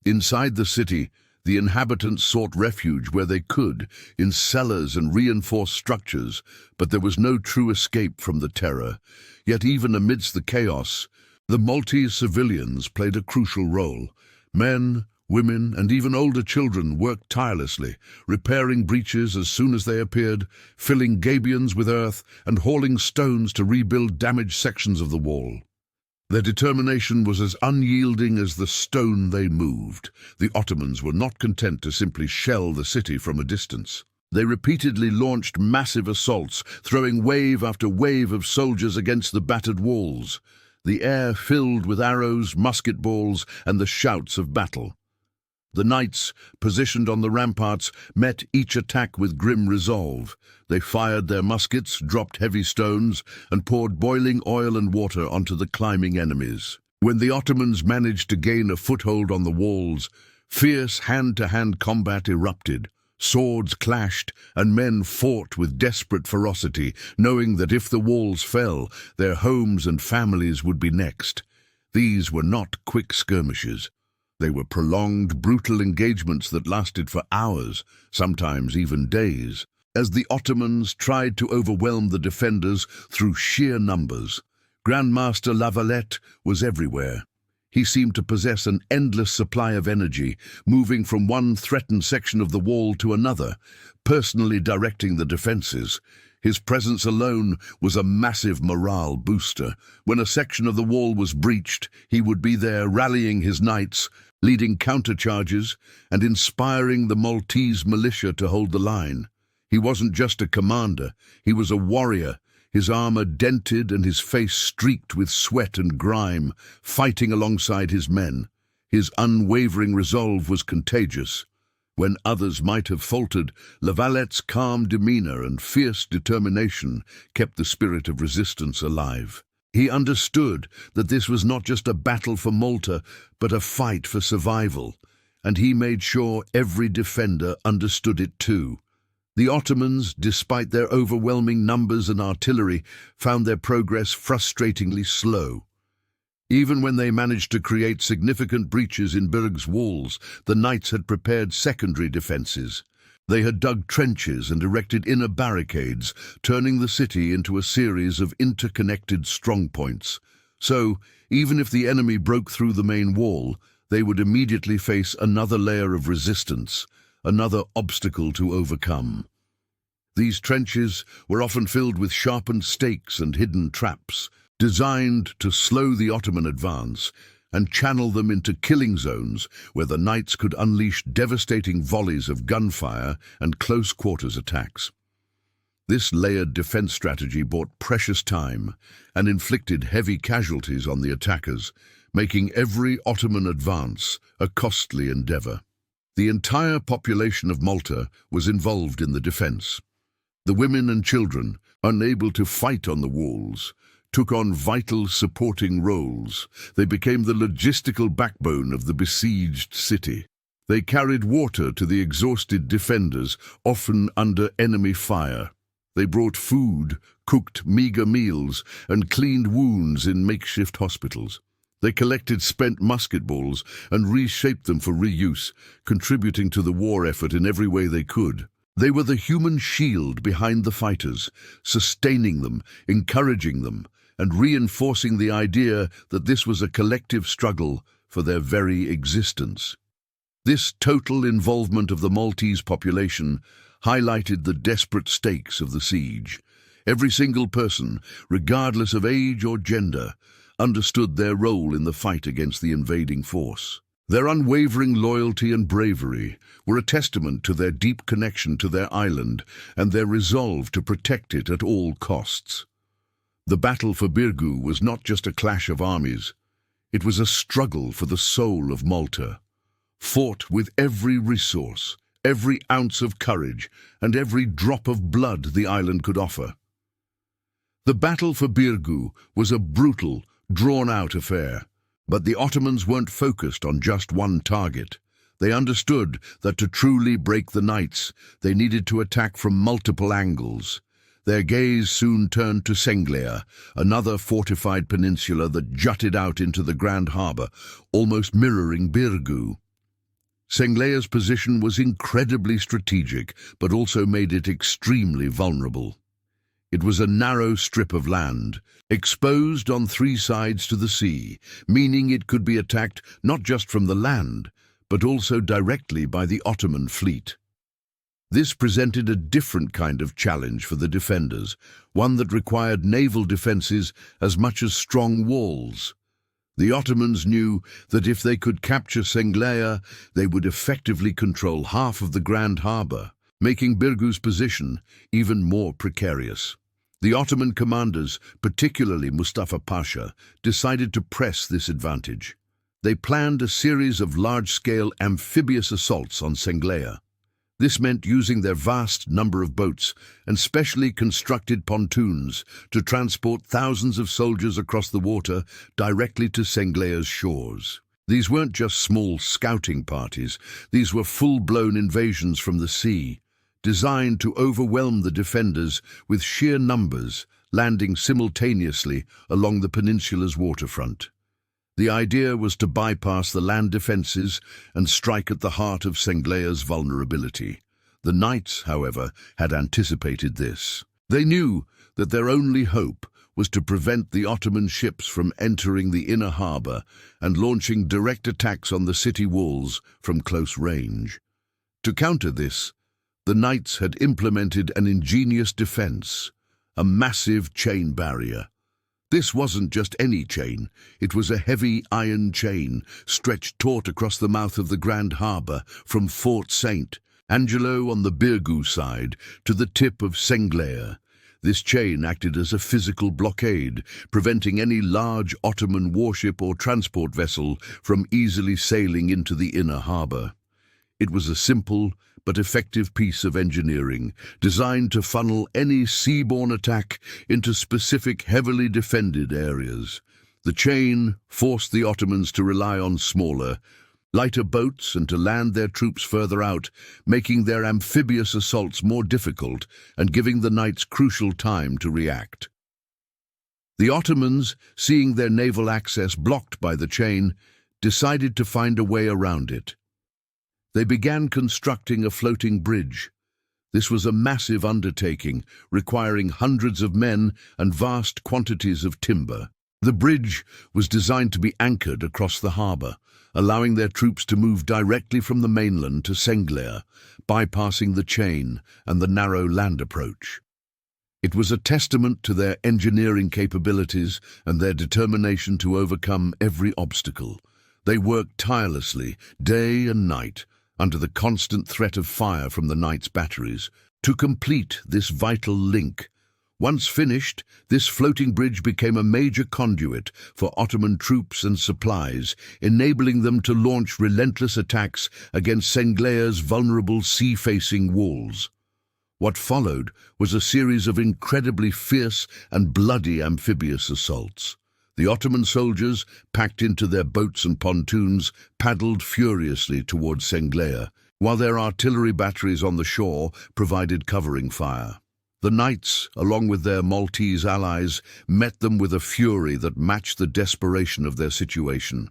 [SPEAKER 1] Inside the city, the inhabitants sought refuge where they could, in cellars and reinforced structures, but there was no true escape from the terror. Yet even amidst the chaos, the Maltese civilians played a crucial role. Men, women, and even older children worked tirelessly, repairing breaches as soon as they appeared, filling gabions with earth, and hauling stones to rebuild damaged sections of the wall. Their determination was as unyielding as the stone they moved. The Ottomans were not content to simply shell the city from a distance. They repeatedly launched massive assaults, throwing wave after wave of soldiers against the battered walls. The air filled with arrows, musket balls, and the shouts of battle. The knights, positioned on the ramparts, met each attack with grim resolve. They fired their muskets, dropped heavy stones, and poured boiling oil and water onto the climbing enemies. When the Ottomans managed to gain a foothold on the walls, fierce hand-to-hand combat erupted. Swords clashed, and men fought with desperate ferocity, knowing that if the walls fell, their homes and families would be next. These were not quick skirmishes. They were prolonged, brutal engagements that lasted for hours, sometimes even days, as the Ottomans tried to overwhelm the defenders through sheer numbers. Grandmaster Lavalette was everywhere. He seemed to possess an endless supply of energy, moving from one threatened section of the wall to another, personally directing the defenses. His presence alone was a massive morale booster. When a section of the wall was breached, he would be there rallying his knights, leading countercharges, and inspiring the Maltese militia to hold the line. He wasn't just a commander, he was a warrior, his armor dented and his face streaked with sweat and grime, fighting alongside his men. His unwavering resolve was contagious. When others might have faltered, Lavalette's calm demeanor and fierce determination kept the spirit of resistance alive. He understood that this was not just a battle for Malta, but a fight for survival, and he made sure every defender understood it too. The Ottomans, despite their overwhelming numbers and artillery, found their progress frustratingly slow. Even when they managed to create significant breaches in Birg's walls, the knights had prepared secondary defences. They had dug trenches and erected inner barricades, turning the city into a series of interconnected strongpoints. So, even if the enemy broke through the main wall, they would immediately face another layer of resistance, another obstacle to overcome. These trenches were often filled with sharpened stakes and hidden traps, designed to slow the Ottoman advance and channel them into killing zones where the knights could unleash devastating volleys of gunfire and close-quarters attacks. This layered defense strategy bought precious time and inflicted heavy casualties on the attackers, making every Ottoman advance a costly endeavor. The entire population of Malta was involved in the defense. The women and children, unable to fight on the walls, took on vital supporting roles. They became the logistical backbone of the besieged city. They carried water to the exhausted defenders, often under enemy fire. They brought food, cooked meager meals, and cleaned wounds in makeshift hospitals. They collected spent musket balls and reshaped them for reuse, contributing to the war effort in every way they could. They were the human shield behind the fighters, sustaining them, encouraging them, and reinforcing the idea that this was a collective struggle for their very existence. This total involvement of the Maltese population highlighted the desperate stakes of the siege. Every single person, regardless of age or gender, understood their role in the fight against the invading force. Their unwavering loyalty and bravery were a testament to their deep connection to their island and their resolve to protect it at all costs. The battle for Birgu was not just a clash of armies. It was a struggle for the soul of Malta, fought with every resource, every ounce of courage, and every drop of blood the island could offer. The battle for Birgu was a brutal, drawn-out affair, but the Ottomans weren't focused on just one target. They understood that to truly break the knights, they needed to attack from multiple angles. Their gaze soon turned to Senglea, another fortified peninsula that jutted out into the Grand Harbour, almost mirroring Birgu. Senglea's position was incredibly strategic, but also made it extremely vulnerable. It was a narrow strip of land, exposed on three sides to the sea, meaning it could be attacked not just from the land, but also directly by the Ottoman fleet. This presented a different kind of challenge for the defenders, one that required naval defenses as much as strong walls. The Ottomans knew that if they could capture Senglea, they would effectively control half of the Grand Harbour, making Birgu's position even more precarious. The Ottoman commanders, particularly Mustafa Pasha, decided to press this advantage. They planned a series of large-scale amphibious assaults on Senglea. This meant using their vast number of boats and specially constructed pontoons to transport thousands of soldiers across the water directly to Senglea's shores. These weren't just small scouting parties, these were full-blown invasions from the sea, designed to overwhelm the defenders with sheer numbers, landing simultaneously along the peninsula's waterfront. The idea was to bypass the land defences and strike at the heart of Senglea's vulnerability. The knights, however, had anticipated this. They knew that their only hope was to prevent the Ottoman ships from entering the inner harbour and launching direct attacks on the city walls from close range. To counter this, the knights had implemented an ingenious defence, a massive chain barrier. This wasn't just any chain, it was a heavy iron chain stretched taut across the mouth of the Grand Harbour from Fort St. Angelo on the Birgu side to the tip of Senglea. This chain acted as a physical blockade, preventing any large Ottoman warship or transport vessel from easily sailing into the inner harbour. It was a simple but effective piece of engineering, designed to funnel any seaborne attack into specific heavily defended areas. The chain forced the Ottomans to rely on smaller, lighter boats and to land their troops further out, making their amphibious assaults more difficult and giving the knights crucial time to react. The Ottomans, seeing their naval access blocked by the chain, decided to find a way around it. They began constructing a floating bridge. This was a massive undertaking, requiring hundreds of men and vast quantities of timber. The bridge was designed to be anchored across the harbour, allowing their troops to move directly from the mainland to Senglea, bypassing the chain and the narrow land approach. It was a testament to their engineering capabilities and their determination to overcome every obstacle. They worked tirelessly, day and night, under the constant threat of fire from the knights' batteries, to complete this vital link. Once finished, this floating bridge became a major conduit for Ottoman troops and supplies, enabling them to launch relentless attacks against Senglea's vulnerable sea-facing walls. What followed was a series of incredibly fierce and bloody amphibious assaults. The Ottoman soldiers, packed into their boats and pontoons, paddled furiously towards Senglea, while their artillery batteries on the shore provided covering fire. The knights, along with their Maltese allies, met them with a fury that matched the desperation of their situation.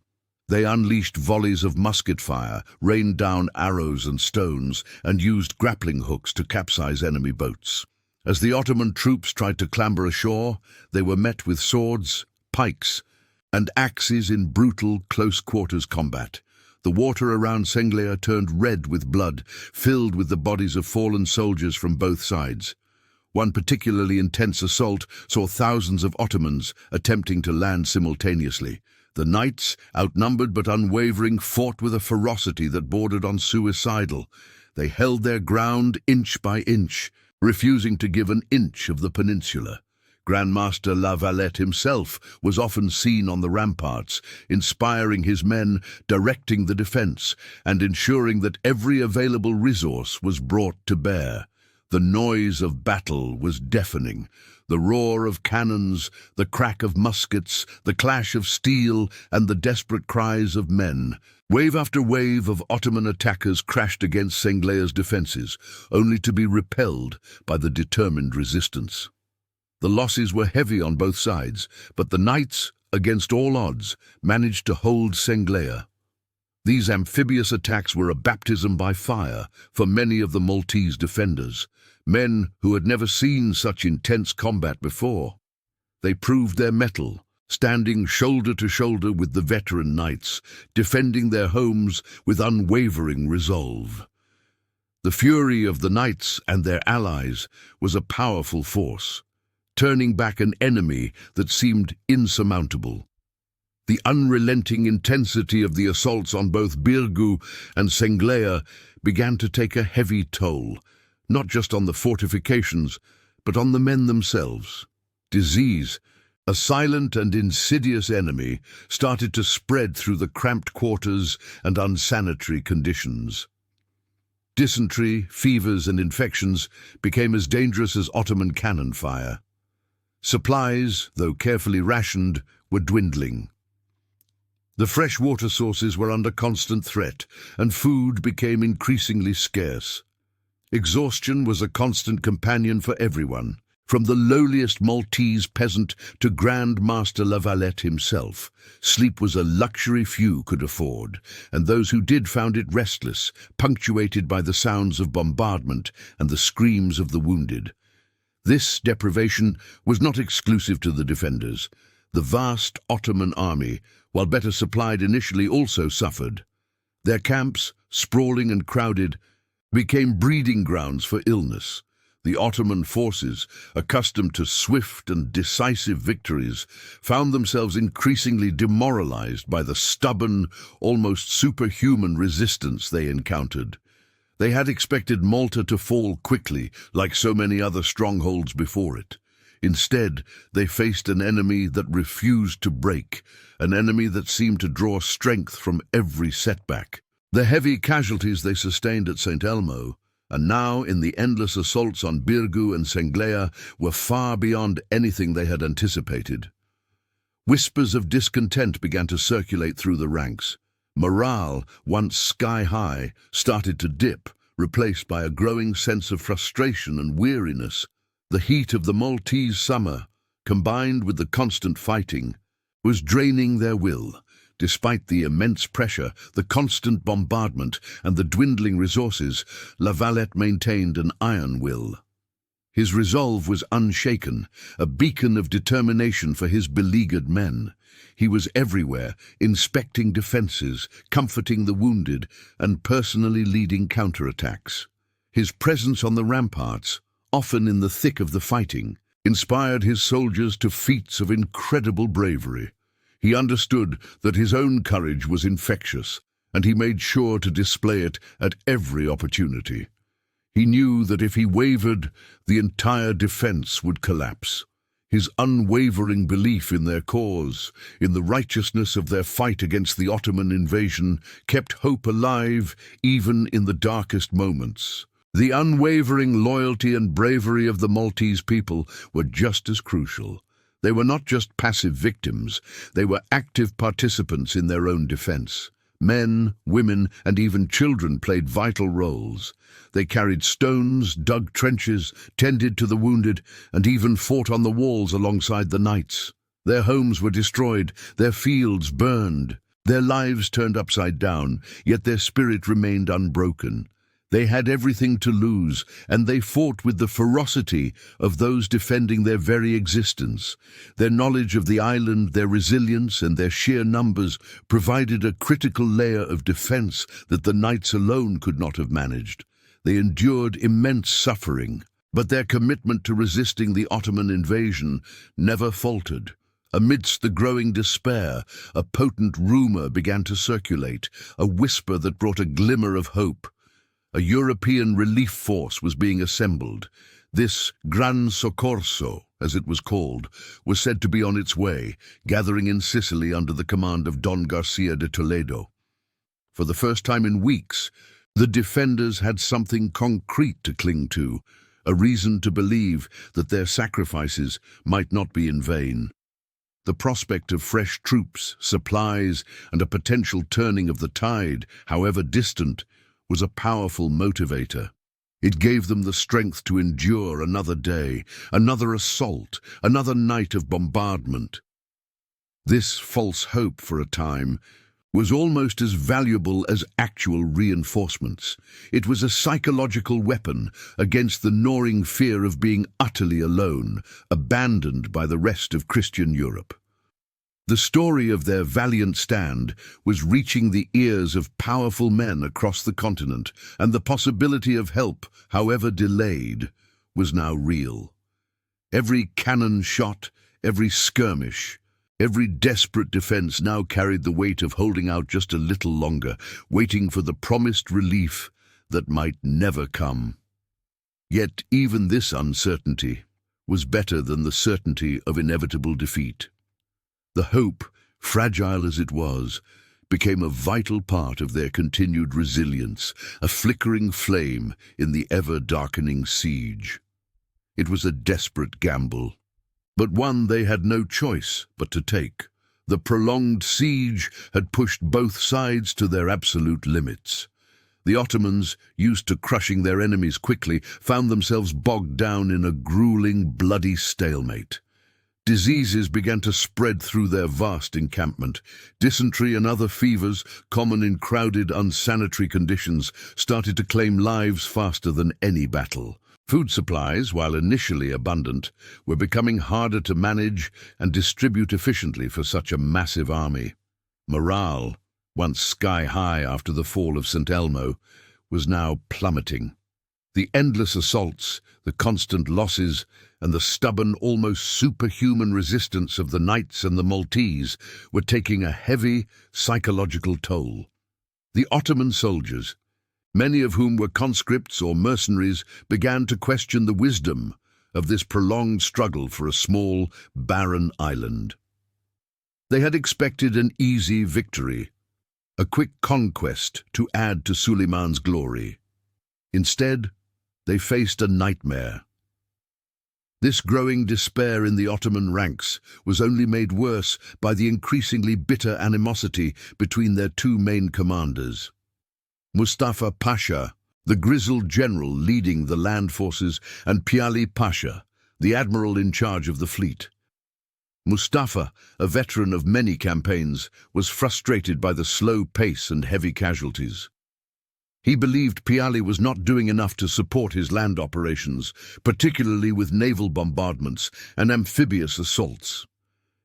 [SPEAKER 1] They unleashed volleys of musket fire, rained down arrows and stones, and used grappling hooks to capsize enemy boats. As the Ottoman troops tried to clamber ashore, they were met with swords, pikes, and axes in brutal close-quarters combat. The water around Senglea turned red with blood, filled with the bodies of fallen soldiers from both sides. One particularly intense assault saw thousands of Ottomans attempting to land simultaneously. The knights, outnumbered but unwavering, fought with a ferocity that bordered on suicidal. They held their ground inch by inch, refusing to give an inch of the peninsula. Grand Master La Valette himself was often seen on the ramparts, inspiring his men, directing the defense, and ensuring that every available resource was brought to bear. The noise of battle was deafening. The roar of cannons, the crack of muskets, the clash of steel, and the desperate cries of men. Wave after wave of Ottoman attackers crashed against Senglea's defenses, only to be repelled by the determined resistance. The losses were heavy on both sides, but the knights, against all odds, managed to hold Senglea. These amphibious attacks were a baptism by fire for many of the Maltese defenders, men who had never seen such intense combat before. They proved their mettle, standing shoulder to shoulder with the veteran knights, defending their homes with unwavering resolve. The fury of the knights and their allies was a powerful force, turning back an enemy that seemed insurmountable. The unrelenting intensity of the assaults on both Birgu and Senglea began to take a heavy toll, not just on the fortifications, but on the men themselves. Disease, a silent and insidious enemy, started to spread through the cramped quarters and unsanitary conditions. Dysentery, fevers, and infections became as dangerous as Ottoman cannon fire. Supplies, though carefully rationed, were dwindling. The fresh water sources were under constant threat, and food became increasingly scarce. Exhaustion was a constant companion for everyone, from the lowliest Maltese peasant to Grand Master La Valette himself. Sleep was a luxury few could afford, and those who did found it restless, punctuated by the sounds of bombardment and the screams of the wounded. This deprivation was not exclusive to the defenders. The vast Ottoman army, while better supplied initially, also suffered. Their camps, sprawling and crowded, became breeding grounds for illness. The Ottoman forces, accustomed to swift and decisive victories, found themselves increasingly demoralized by the stubborn, almost superhuman resistance they encountered. They had expected Malta to fall quickly, like so many other strongholds before it. Instead, they faced an enemy that refused to break, an enemy that seemed to draw strength from every setback. The heavy casualties they sustained at St. Elmo, and now in the endless assaults on Birgu and Senglea, were far beyond anything they had anticipated. Whispers of discontent began to circulate through the ranks. Morale, once sky-high, started to dip, replaced by a growing sense of frustration and weariness. The heat of the Maltese summer, combined with the constant fighting, was draining their will. Despite the immense pressure, the constant bombardment, and the dwindling resources, La Valette maintained an iron will. His resolve was unshaken, a beacon of determination for his beleaguered men. He was everywhere, inspecting defences, comforting the wounded, and personally leading counterattacks. His presence on the ramparts, often in the thick of the fighting, inspired his soldiers to feats of incredible bravery. He understood that his own courage was infectious, and he made sure to display it at every opportunity. He knew that if he wavered, the entire defense would collapse. His unwavering belief in their cause, in the righteousness of their fight against the Ottoman invasion, kept hope alive even in the darkest moments. The unwavering loyalty and bravery of the Maltese people were just as crucial. They were not just passive victims, they were active participants in their own defense. Men, women, and even children played vital roles. They carried stones, dug trenches, tended to the wounded, and even fought on the walls alongside the knights. Their homes were destroyed, their fields burned, their lives turned upside down, yet their spirit remained unbroken. They had everything to lose, and they fought with the ferocity of those defending their very existence. Their knowledge of the island, their resilience, and their sheer numbers provided a critical layer of defense that the knights alone could not have managed. They endured immense suffering, but their commitment to resisting the Ottoman invasion never faltered. Amidst the growing despair, a potent rumor began to circulate, a whisper that brought a glimmer of hope. A European relief force was being assembled. This Gran Soccorso, as it was called, was said to be on its way, gathering in Sicily under the command of Don Garcia de Toledo. For the first time in weeks, the defenders had something concrete to cling to, a reason to believe that their sacrifices might not be in vain. The prospect of fresh troops, supplies, and a potential turning of the tide, however distant, was a powerful motivator. It gave them the strength to endure another day, another assault, another night of bombardment. This false hope, for a time, was almost as valuable as actual reinforcements. It was a psychological weapon against the gnawing fear of being utterly alone, abandoned by the rest of Christian Europe. The story of their valiant stand was reaching the ears of powerful men across the continent, and the possibility of help, however delayed, was now real. Every cannon shot, every skirmish, every desperate defense now carried the weight of holding out just a little longer, waiting for the promised relief that might never come. Yet even this uncertainty was better than the certainty of inevitable defeat. The hope, fragile as it was, became a vital part of their continued resilience, a flickering flame in the ever-darkening siege. It was a desperate gamble, but one they had no choice but to take. The prolonged siege had pushed both sides to their absolute limits. The Ottomans, used to crushing their enemies quickly, found themselves bogged down in a grueling, bloody stalemate. Diseases began to spread through their vast encampment. Dysentery and other fevers, common in crowded, unsanitary conditions, started to claim lives faster than any battle. Food supplies, while initially abundant, were becoming harder to manage and distribute efficiently for such a massive army. Morale, once sky-high after the fall of St. Elmo, was now plummeting. The endless assaults, the constant losses, and the stubborn, almost superhuman resistance of the Knights and the Maltese were taking a heavy psychological toll. The Ottoman soldiers, many of whom were conscripts or mercenaries, began to question the wisdom of this prolonged struggle for a small, barren island. They had expected an easy victory, a quick conquest to add to Suleiman's glory. Instead, they faced a nightmare. This growing despair in the Ottoman ranks was only made worse by the increasingly bitter animosity between their two main commanders. Mustafa Pasha, the grizzled general leading the land forces, and Piali Pasha, the admiral in charge of the fleet. Mustafa, a veteran of many campaigns, was frustrated by the slow pace and heavy casualties. He believed Piali was not doing enough to support his land operations, particularly with naval bombardments and amphibious assaults.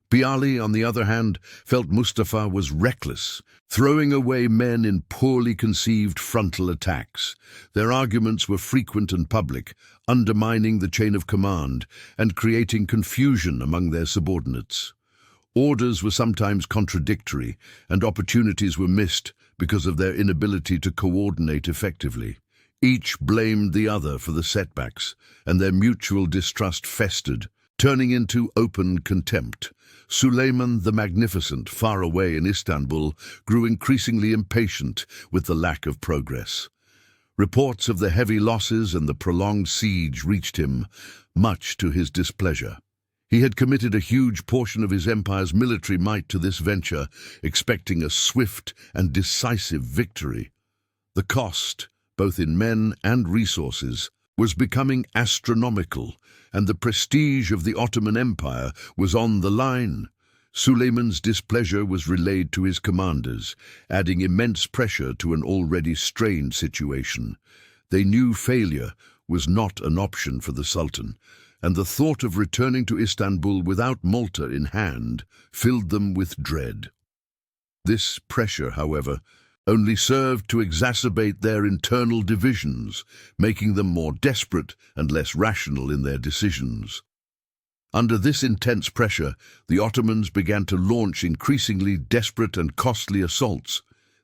[SPEAKER 1] Piali, on the other hand, felt Mustafa was reckless, throwing away men in poorly conceived frontal attacks. Their arguments were frequent and public, undermining the chain of command and creating confusion among their subordinates. Orders were sometimes contradictory, and opportunities were missed because of their inability to coordinate effectively. Each blamed the other for the setbacks, and their mutual distrust festered, turning into open contempt. Suleiman the Magnificent, far away in Istanbul, grew increasingly impatient with the lack of progress. Reports of the heavy losses and the prolonged siege reached him, much to his displeasure. He had committed a huge portion of his empire's military might to this venture, expecting a swift and decisive victory. The cost, both in men and resources, was becoming astronomical, and the prestige of the Ottoman Empire was on the line. Suleiman's displeasure was relayed to his commanders, adding immense pressure to an already strained situation. They knew failure was not an option for the Sultan, and the thought of returning to Istanbul without Malta in hand filled them with dread. This pressure, however, only served to exacerbate their internal divisions, making them more desperate and less rational in their decisions. Under this intense pressure, the Ottomans began to launch increasingly desperate and costly assaults.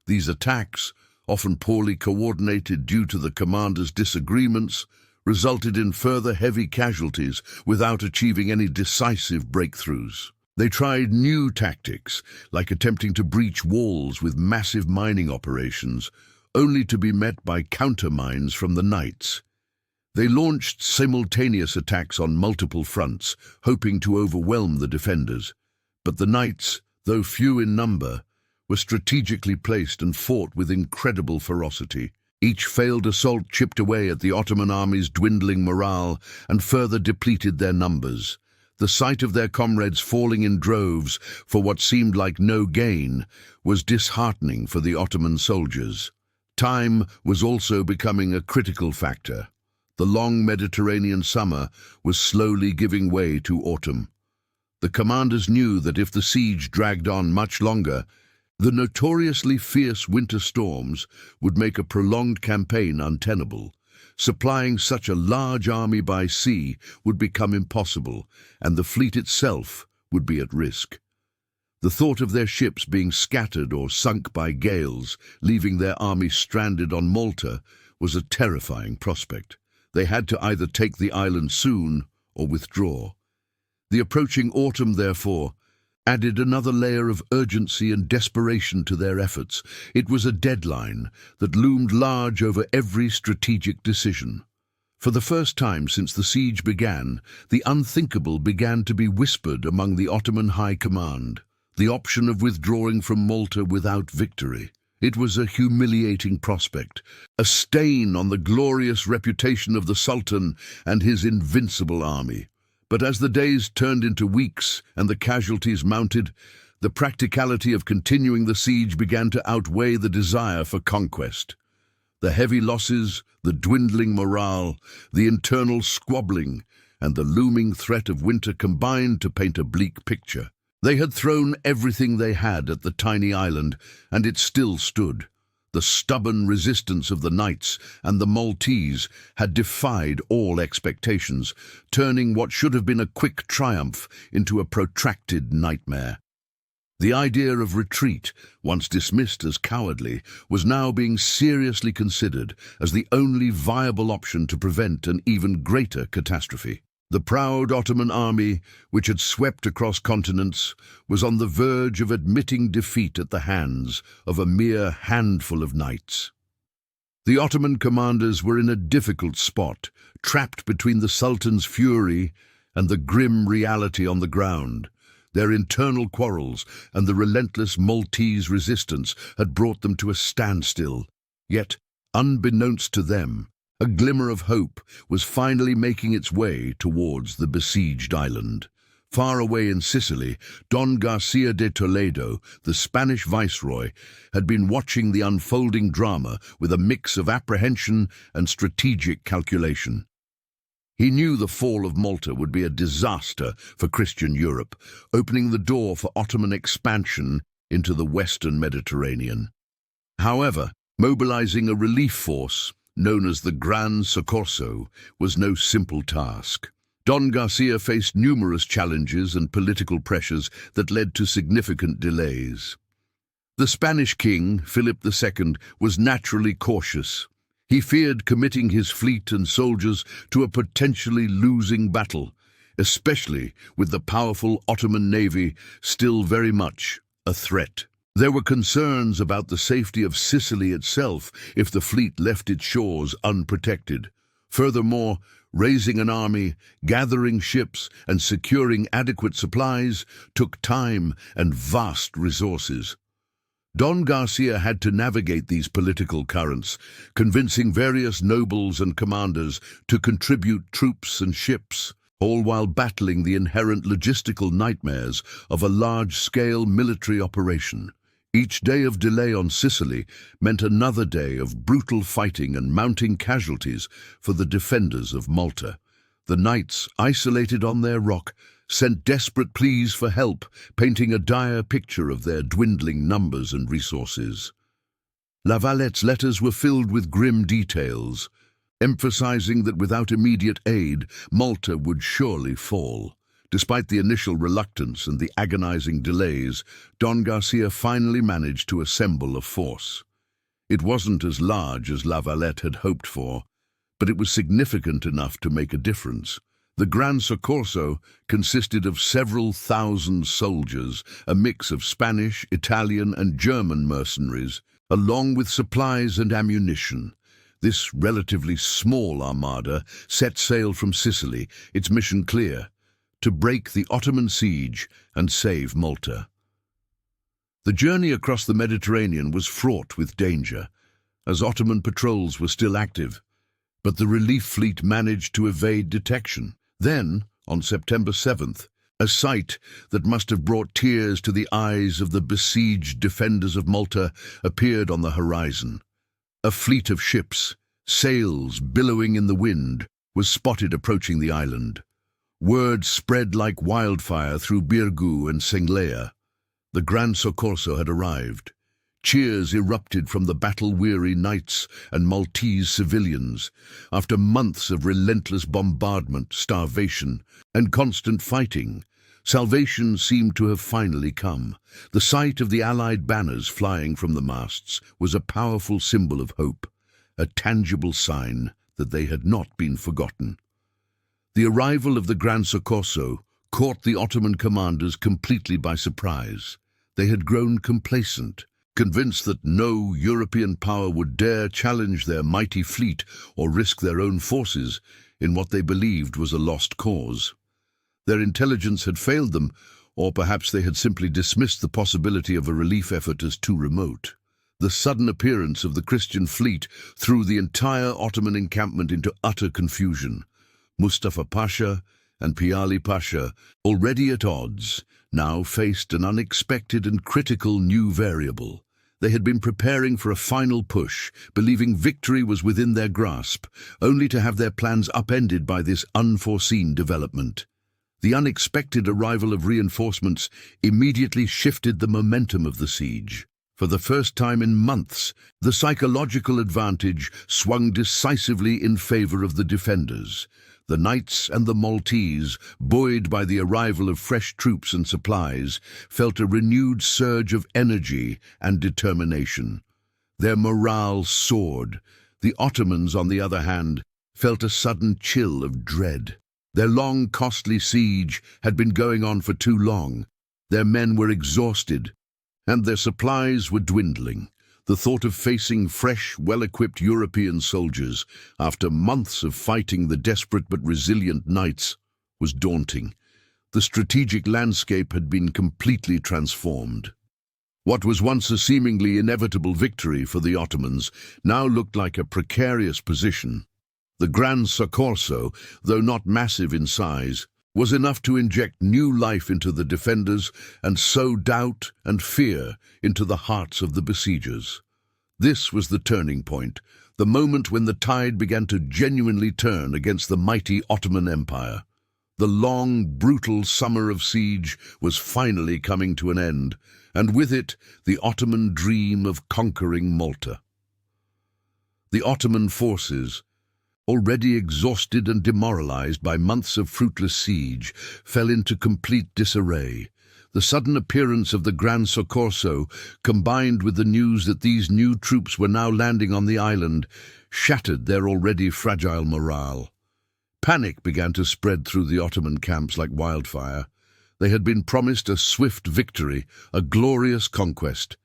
[SPEAKER 1] These attacks, often poorly coordinated due to the commanders' disagreements, resulted in further heavy casualties without achieving any decisive breakthroughs. They tried new tactics, like attempting to breach walls with massive mining operations, only to be met by countermines from the knights. They launched simultaneous attacks on multiple fronts, hoping to overwhelm the defenders. But the knights, though few in number, were strategically placed and fought with incredible ferocity. Each failed assault chipped away at the Ottoman army's dwindling morale and further depleted their numbers. The sight of their comrades falling in droves for what seemed like no gain was disheartening for the Ottoman soldiers. Time was also becoming a critical factor. The long Mediterranean summer was slowly giving way to autumn. The commanders knew that if the siege dragged on much longer, the notoriously fierce winter storms would make a prolonged campaign untenable. Supplying such a large army by sea would become impossible, and the fleet itself would be at risk. The thought of their ships being scattered or sunk by gales, leaving their army stranded on Malta, was a terrifying prospect. They had to either take the island soon or withdraw. The approaching autumn, therefore, added another layer of urgency and desperation to their efforts. It was a deadline that loomed large over every strategic decision. For the first time since the siege began, the unthinkable began to be whispered among the Ottoman High Command, the option of withdrawing from Malta without victory. It was a humiliating prospect, a stain on the glorious reputation of the Sultan and his invincible army. But as the days turned into weeks and the casualties mounted, the practicality of continuing the siege began to outweigh the desire for conquest. The heavy losses, the dwindling morale, the internal squabbling, and the looming threat of winter combined to paint a bleak picture. They had thrown everything they had at the tiny island, and it still stood. The stubborn resistance of the knights and the Maltese had defied all expectations, turning what should have been a quick triumph into a protracted nightmare. The idea of retreat, once dismissed as cowardly, was now being seriously considered as the only viable option to prevent an even greater catastrophe. The proud Ottoman army, which had swept across continents, was on the verge of admitting defeat at the hands of a mere handful of knights. The Ottoman commanders were in a difficult spot, trapped between the Sultan's fury and the grim reality on the ground. Their internal quarrels and the relentless Maltese resistance had brought them to a standstill. Yet, unbeknownst to them, a glimmer of hope was finally making its way towards the besieged island. Far away in Sicily, Don Garcia de Toledo, the Spanish viceroy, had been watching the unfolding drama with a mix of apprehension and strategic calculation. He knew the fall of Malta would be a disaster for Christian Europe, opening the door for Ottoman expansion into the Western Mediterranean. However, mobilizing a relief force, known as the Gran Soccorso, was no simple task. Don Garcia faced numerous challenges and political pressures that led to significant delays. The Spanish king, Philip II, was naturally cautious. He feared committing his fleet and soldiers to a potentially losing battle, especially with the powerful Ottoman navy still very much a threat. There were concerns about the safety of Sicily itself if the fleet left its shores unprotected. Furthermore, raising an army, gathering ships, and securing adequate supplies took time and vast resources. Don Garcia had to navigate these political currents, convincing various nobles and commanders to contribute troops and ships, all while battling the inherent logistical nightmares of a large-scale military operation. Each day of delay on Sicily meant another day of brutal fighting and mounting casualties for the defenders of Malta. The knights, isolated on their rock, sent desperate pleas for help, painting a dire picture of their dwindling numbers and resources. La Valette's letters were filled with grim details, emphasizing that without immediate aid, Malta would surely fall. Despite the initial reluctance and the agonizing delays, Don Garcia finally managed to assemble a force. It wasn't as large as La Valette had hoped for, but it was significant enough to make a difference. The Gran Soccorso consisted of several thousand soldiers, a mix of Spanish, Italian, and German mercenaries, along with supplies and ammunition. This relatively small armada set sail from Sicily, its mission clear: to break the Ottoman siege and save Malta. The journey across the Mediterranean was fraught with danger, as Ottoman patrols were still active, but the relief fleet managed to evade detection. Then, on September 7th, a sight that must have brought tears to the eyes of the besieged defenders of Malta appeared on the horizon. A fleet of ships, sails billowing in the wind, was spotted approaching the island. Word spread like wildfire through Birgu and Senglea. The Gran Soccorso had arrived. Cheers erupted from the battle-weary knights and Maltese civilians. After months of relentless bombardment, starvation, and constant fighting, salvation seemed to have finally come. The sight of the Allied banners flying from the masts was a powerful symbol of hope, a tangible sign that they had not been forgotten. The arrival of the Gran Soccorso caught the Ottoman commanders completely by surprise. They had grown complacent, convinced that no European power would dare challenge their mighty fleet or risk their own forces in what they believed was a lost cause. Their intelligence had failed them, or perhaps they had simply dismissed the possibility of a relief effort as too remote. The sudden appearance of the Christian fleet threw the entire Ottoman encampment into utter confusion. Mustafa Pasha and Piali Pasha, already at odds, now faced an unexpected and critical new variable. They had been preparing for a final push, believing victory was within their grasp, only to have their plans upended by this unforeseen development. The unexpected arrival of reinforcements immediately shifted the momentum of the siege. For the first time in months, the psychological advantage swung decisively in favor of the defenders. The knights and the Maltese, buoyed by the arrival of fresh troops and supplies, felt a renewed surge of energy and determination. Their morale soared. The Ottomans, on the other hand, felt a sudden chill of dread. Their long, costly siege had been going on for too long. Their men were exhausted, and their supplies were dwindling. The thought of facing fresh, well-equipped European soldiers after months of fighting the desperate but resilient knights was daunting. The strategic landscape had been completely transformed. What was once a seemingly inevitable victory for the Ottomans now looked like a precarious position. The Gran Soccorso, though not massive in size, was enough to inject new life into the defenders and sow doubt and fear into the hearts of the besiegers. This was the turning point, the moment when the tide began to genuinely turn against the mighty Ottoman Empire. The long, brutal summer of siege was finally coming to an end, and with it, the Ottoman dream of conquering Malta. The Ottoman forces, already exhausted and demoralized by months of fruitless siege, fell into complete disarray. The sudden appearance of the Gran Soccorso, combined with the news that these new troops were now landing on the island, shattered their already fragile morale. Panic began to spread through the Ottoman camps like wildfire. They had been promised a swift victory, a glorious conquest.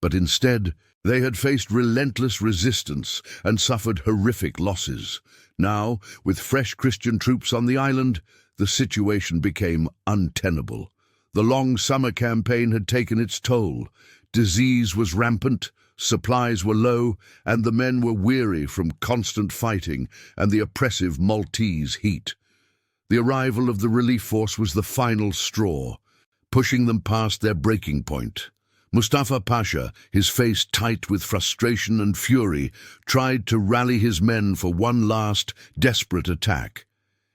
[SPEAKER 1] But instead, they had faced relentless resistance and suffered horrific losses. Now, with fresh Christian troops on the island, the situation became untenable. The long summer campaign had taken its toll. Disease was rampant, supplies were low, and the men were weary from constant fighting and the oppressive Maltese heat. The arrival of the relief force was the final straw, pushing them past their breaking point. Mustafa Pasha, his face tight with frustration and fury, tried to rally his men for one last, desperate attack.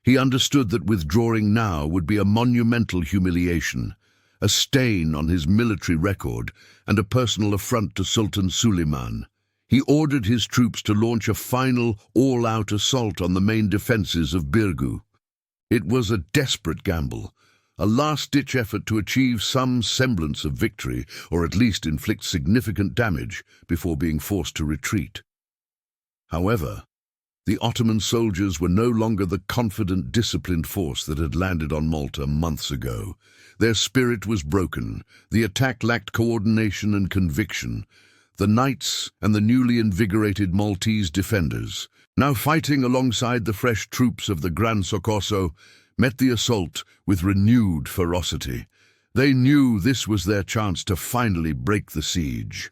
[SPEAKER 1] He understood that withdrawing now would be a monumental humiliation, a stain on his military record and a personal affront to Sultan Suleiman. He ordered his troops to launch a final, all-out assault on the main defences of Birgu. It was a desperate gamble, a last-ditch effort to achieve some semblance of victory, or at least inflict significant damage before being forced to retreat. However, the Ottoman soldiers were no longer the confident, disciplined force that had landed on Malta months ago. Their spirit was broken. The attack lacked coordination and conviction. The knights and the newly invigorated Maltese defenders, now fighting alongside the fresh troops of the Gran Soccorso, met the assault with renewed ferocity. They knew this was their chance to finally break the siege.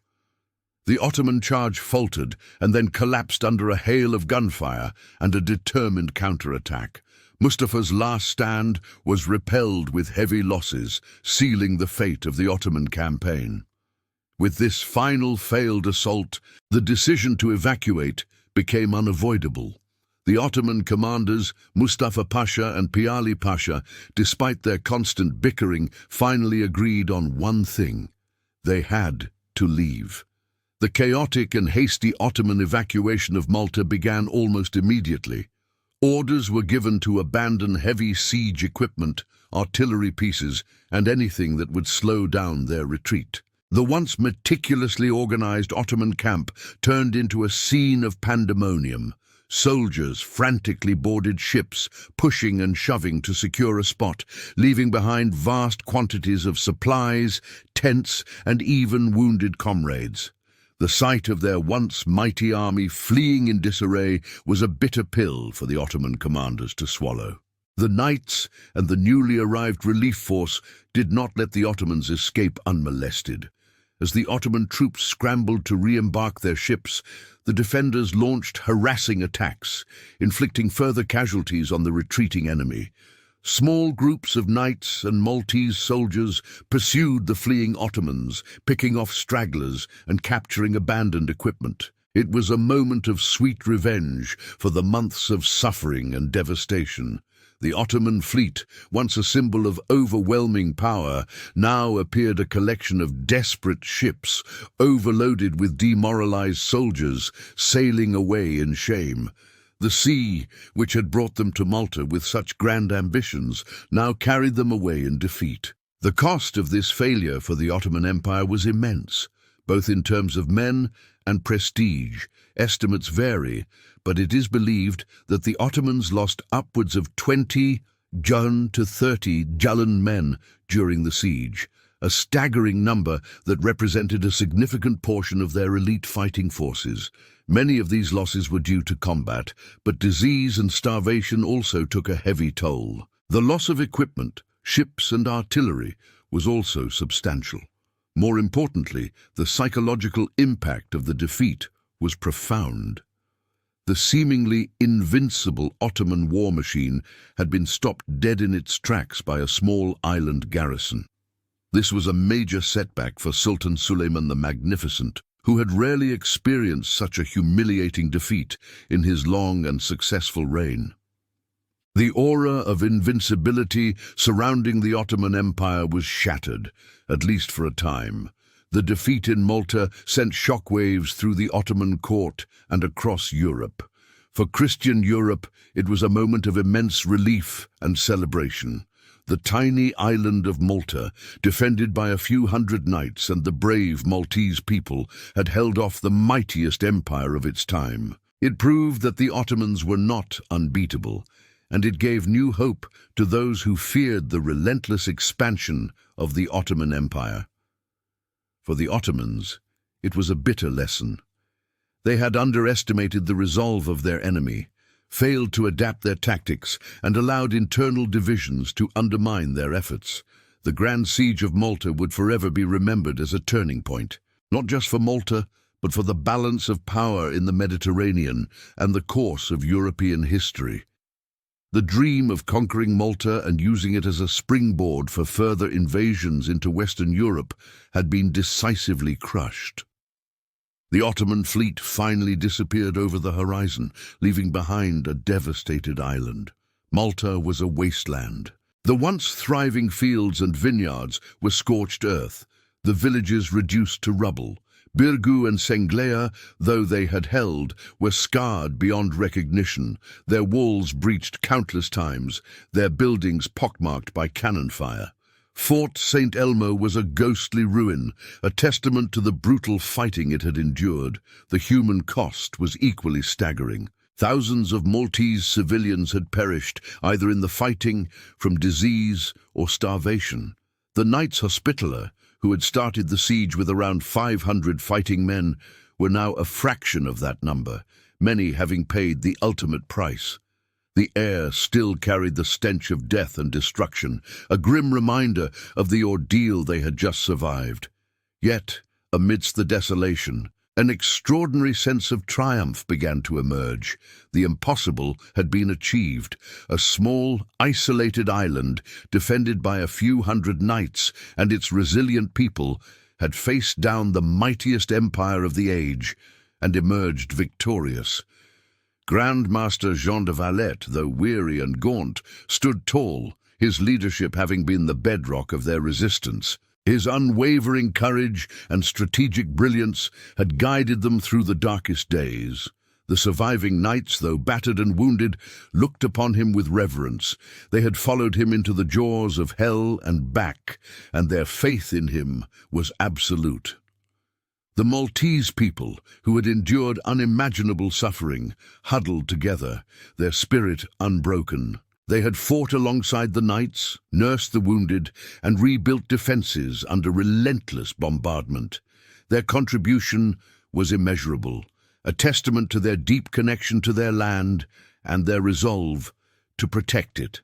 [SPEAKER 1] The Ottoman charge faltered and then collapsed under a hail of gunfire and a determined counterattack. Mustafa's last stand was repelled with heavy losses, sealing the fate of the Ottoman campaign. With this final failed assault, the decision to evacuate became unavoidable. The Ottoman commanders, Mustafa Pasha and Piali Pasha, despite their constant bickering, finally agreed on one thing: they had to leave. The chaotic and hasty Ottoman evacuation of Malta began almost immediately. Orders were given to abandon heavy siege equipment, artillery pieces, and anything that would slow down their retreat. The once meticulously organized Ottoman camp turned into a scene of pandemonium. Soldiers frantically boarded ships, pushing and shoving to secure a spot, leaving behind vast quantities of supplies, tents, and even wounded comrades. The sight of their once mighty army fleeing in disarray was a bitter pill for the Ottoman commanders to swallow. The knights and the newly arrived relief force did not let the Ottomans escape unmolested. As the Ottoman troops scrambled to re-embark their ships, the defenders launched harassing attacks, inflicting further casualties on the retreating enemy. Small groups of knights and Maltese soldiers pursued the fleeing Ottomans, picking off stragglers and capturing abandoned equipment. It was a moment of sweet revenge for the months of suffering and devastation. The Ottoman fleet, once a symbol of overwhelming power, now appeared a collection of desperate ships, overloaded with demoralized soldiers, sailing away in shame. The sea, which had brought them to Malta with such grand ambitions, now carried them away in defeat. The cost of this failure for the Ottoman Empire was immense, both in terms of men and prestige. Estimates vary, but it is believed that the Ottomans lost upwards of 20 to 30 Jalan men during the siege, a staggering number that represented a significant portion of their elite fighting forces. Many of these losses were due to combat, but disease and starvation also took a heavy toll. The loss of equipment, ships and artillery, was also substantial. More importantly, the psychological impact of the defeat was profound. The seemingly invincible Ottoman war machine had been stopped dead in its tracks by a small island garrison. This was a major setback for Sultan Suleiman the Magnificent, who had rarely experienced such a humiliating defeat in his long and successful reign. The aura of invincibility surrounding the Ottoman Empire was shattered, at least for a time. The defeat in Malta sent shockwaves through the Ottoman court and across Europe. For Christian Europe, it was a moment of immense relief and celebration. The tiny island of Malta, defended by a few hundred knights and the brave Maltese people, had held off the mightiest empire of its time. It proved that the Ottomans were not unbeatable, and it gave new hope to those who feared the relentless expansion of the Ottoman Empire. For the Ottomans, it was a bitter lesson. They had underestimated the resolve of their enemy, failed to adapt their tactics, and allowed internal divisions to undermine their efforts. The Grand Siege of Malta would forever be remembered as a turning point, not just for Malta, but for the balance of power in the Mediterranean and the course of European history. The dream of conquering Malta and using it as a springboard for further invasions into Western Europe had been decisively crushed. The Ottoman fleet finally disappeared over the horizon, leaving behind a devastated island. Malta was a wasteland. The once thriving fields and vineyards were scorched earth, the villages reduced to rubble. Birgu and Senglea, though they had held, were scarred beyond recognition, their walls breached countless times, their buildings pockmarked by cannon fire. Fort St. Elmo was a ghostly ruin, a testament to the brutal fighting it had endured. The human cost was equally staggering. Thousands of Maltese civilians had perished, either in the fighting, from disease, or starvation. The Knights Hospitaller, who had started the siege with around 500 fighting men, were now a fraction of that number, many having paid the ultimate price. The air still carried the stench of death and destruction, a grim reminder of the ordeal they had just survived. Yet, amidst the desolation, an extraordinary sense of triumph began to emerge. The impossible had been achieved. A small, isolated island, defended by a few hundred knights and its resilient people, had faced down the mightiest empire of the age and emerged victorious. Grand Master Jean de Valette, though weary and gaunt, stood tall, his leadership having been the bedrock of their resistance. His unwavering courage and strategic brilliance had guided them through the darkest days. The surviving knights, though battered and wounded, looked upon him with reverence. They had followed him into the jaws of hell and back, and their faith in him was absolute. The Maltese people, who had endured unimaginable suffering, huddled together, their spirit unbroken. They had fought alongside the knights, nursed the wounded, and rebuilt defenses under relentless bombardment. Their contribution was immeasurable, a testament to their deep connection to their land and their resolve to protect it.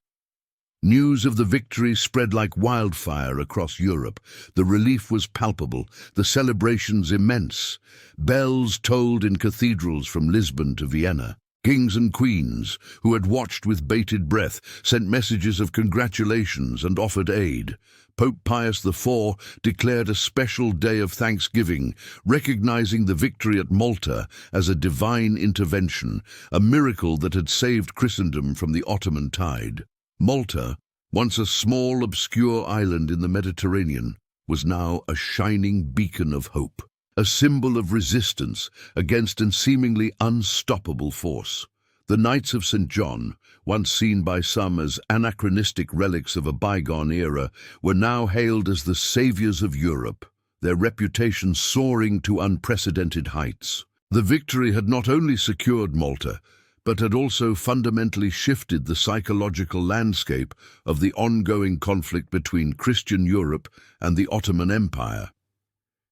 [SPEAKER 1] News of the victory spread like wildfire across Europe. The relief was palpable, the celebrations immense. Bells tolled in cathedrals from Lisbon to Vienna. Kings and queens, who had watched with bated breath, sent messages of congratulations and offered aid. Pope Pius IV declared a special day of thanksgiving, recognizing the victory at Malta as a divine intervention, a miracle that had saved Christendom from the Ottoman tide. Malta, once a small, obscure island in the Mediterranean, was now a shining beacon of hope, a symbol of resistance against a seemingly unstoppable force. The Knights of St. John, once seen by some as anachronistic relics of a bygone era, were now hailed as the saviors of Europe, their reputation soaring to unprecedented heights. The victory had not only secured Malta, but had also fundamentally shifted the psychological landscape of the ongoing conflict between Christian Europe and the Ottoman Empire.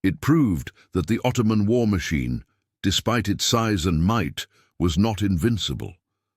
[SPEAKER 1] It proved that the Ottoman war machine, despite its size and might, was not invincible.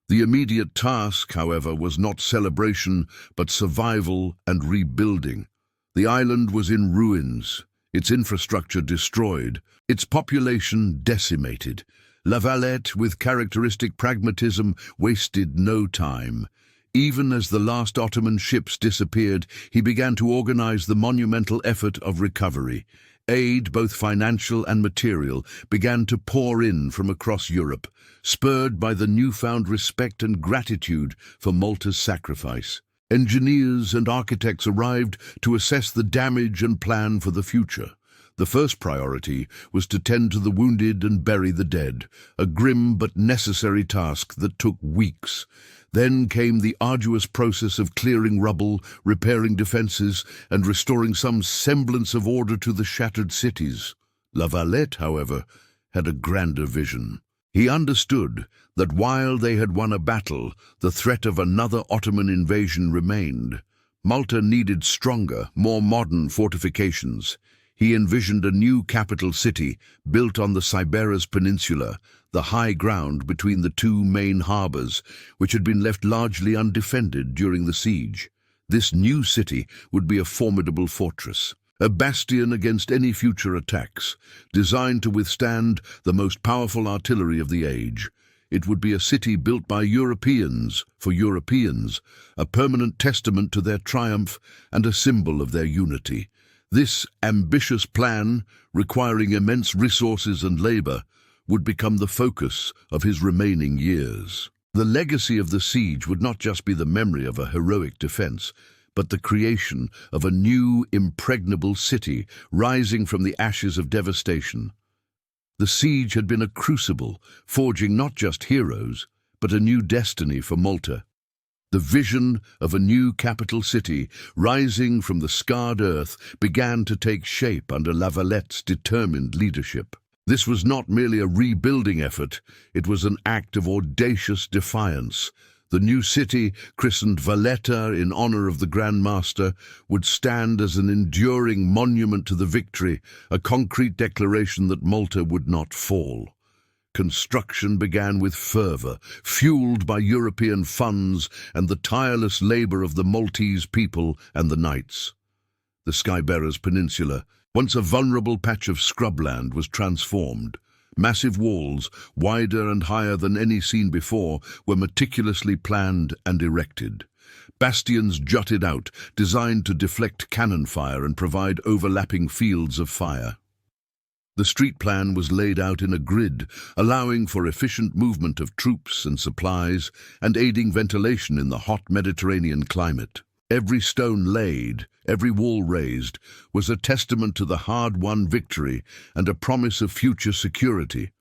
[SPEAKER 1] The immediate task, however, was not celebration, but survival and rebuilding. The island was in ruins, its infrastructure destroyed, its population decimated. La Valette, with characteristic pragmatism, wasted no time. Even as the last Ottoman ships disappeared, he began to organize the monumental effort of recovery. Aid, both financial and material, began to pour in from across Europe, spurred by the newfound respect and gratitude for Malta's sacrifice. Engineers and architects arrived to assess the damage and plan for the future. The first priority was to tend to the wounded and bury the dead, a grim but necessary task that took weeks. Then came the arduous process of clearing rubble, repairing defenses, and restoring some semblance of order to the shattered cities. La Valette, however, had a grander vision. He understood that while they had won a battle, the threat of another Ottoman invasion remained. Malta needed stronger, more modern fortifications. He envisioned a new capital city built on the Cyberas Peninsula, the high ground between the two main harbours, which had been left largely undefended during the siege. This new city would be a formidable fortress, a bastion against any future attacks, designed to withstand the most powerful artillery of the age. It would be a city built by Europeans for Europeans, a permanent testament to their triumph and a symbol of their unity. This ambitious plan, requiring immense resources and labor, would become the focus of his remaining years. The legacy of the siege would not just be the memory of a heroic defense, but the creation of a new, impregnable city rising from the ashes of devastation. The siege had been a crucible, forging not just heroes, but a new destiny for Malta. The vision of a new capital city, rising from the scarred earth, began to take shape under La Valette's determined leadership. This was not merely a rebuilding effort, it was an act of audacious defiance. The new city, christened Valletta in honor of the Grand Master, would stand as an enduring monument to the victory, a concrete declaration that Malta would not fall. Construction began with fervor, fueled by European funds and the tireless labor of the Maltese people and the knights. The Cyberas Peninsula, once a vulnerable patch of scrubland, was transformed. Massive walls, wider and higher than any seen before, were meticulously planned and erected. Bastions jutted out, designed to deflect cannon fire and provide overlapping fields of fire. The street plan was laid out in a grid, allowing for efficient movement of troops and supplies and aiding ventilation in the hot Mediterranean climate. Every stone laid, every wall raised, was a testament to the hard-won victory and a promise of future security.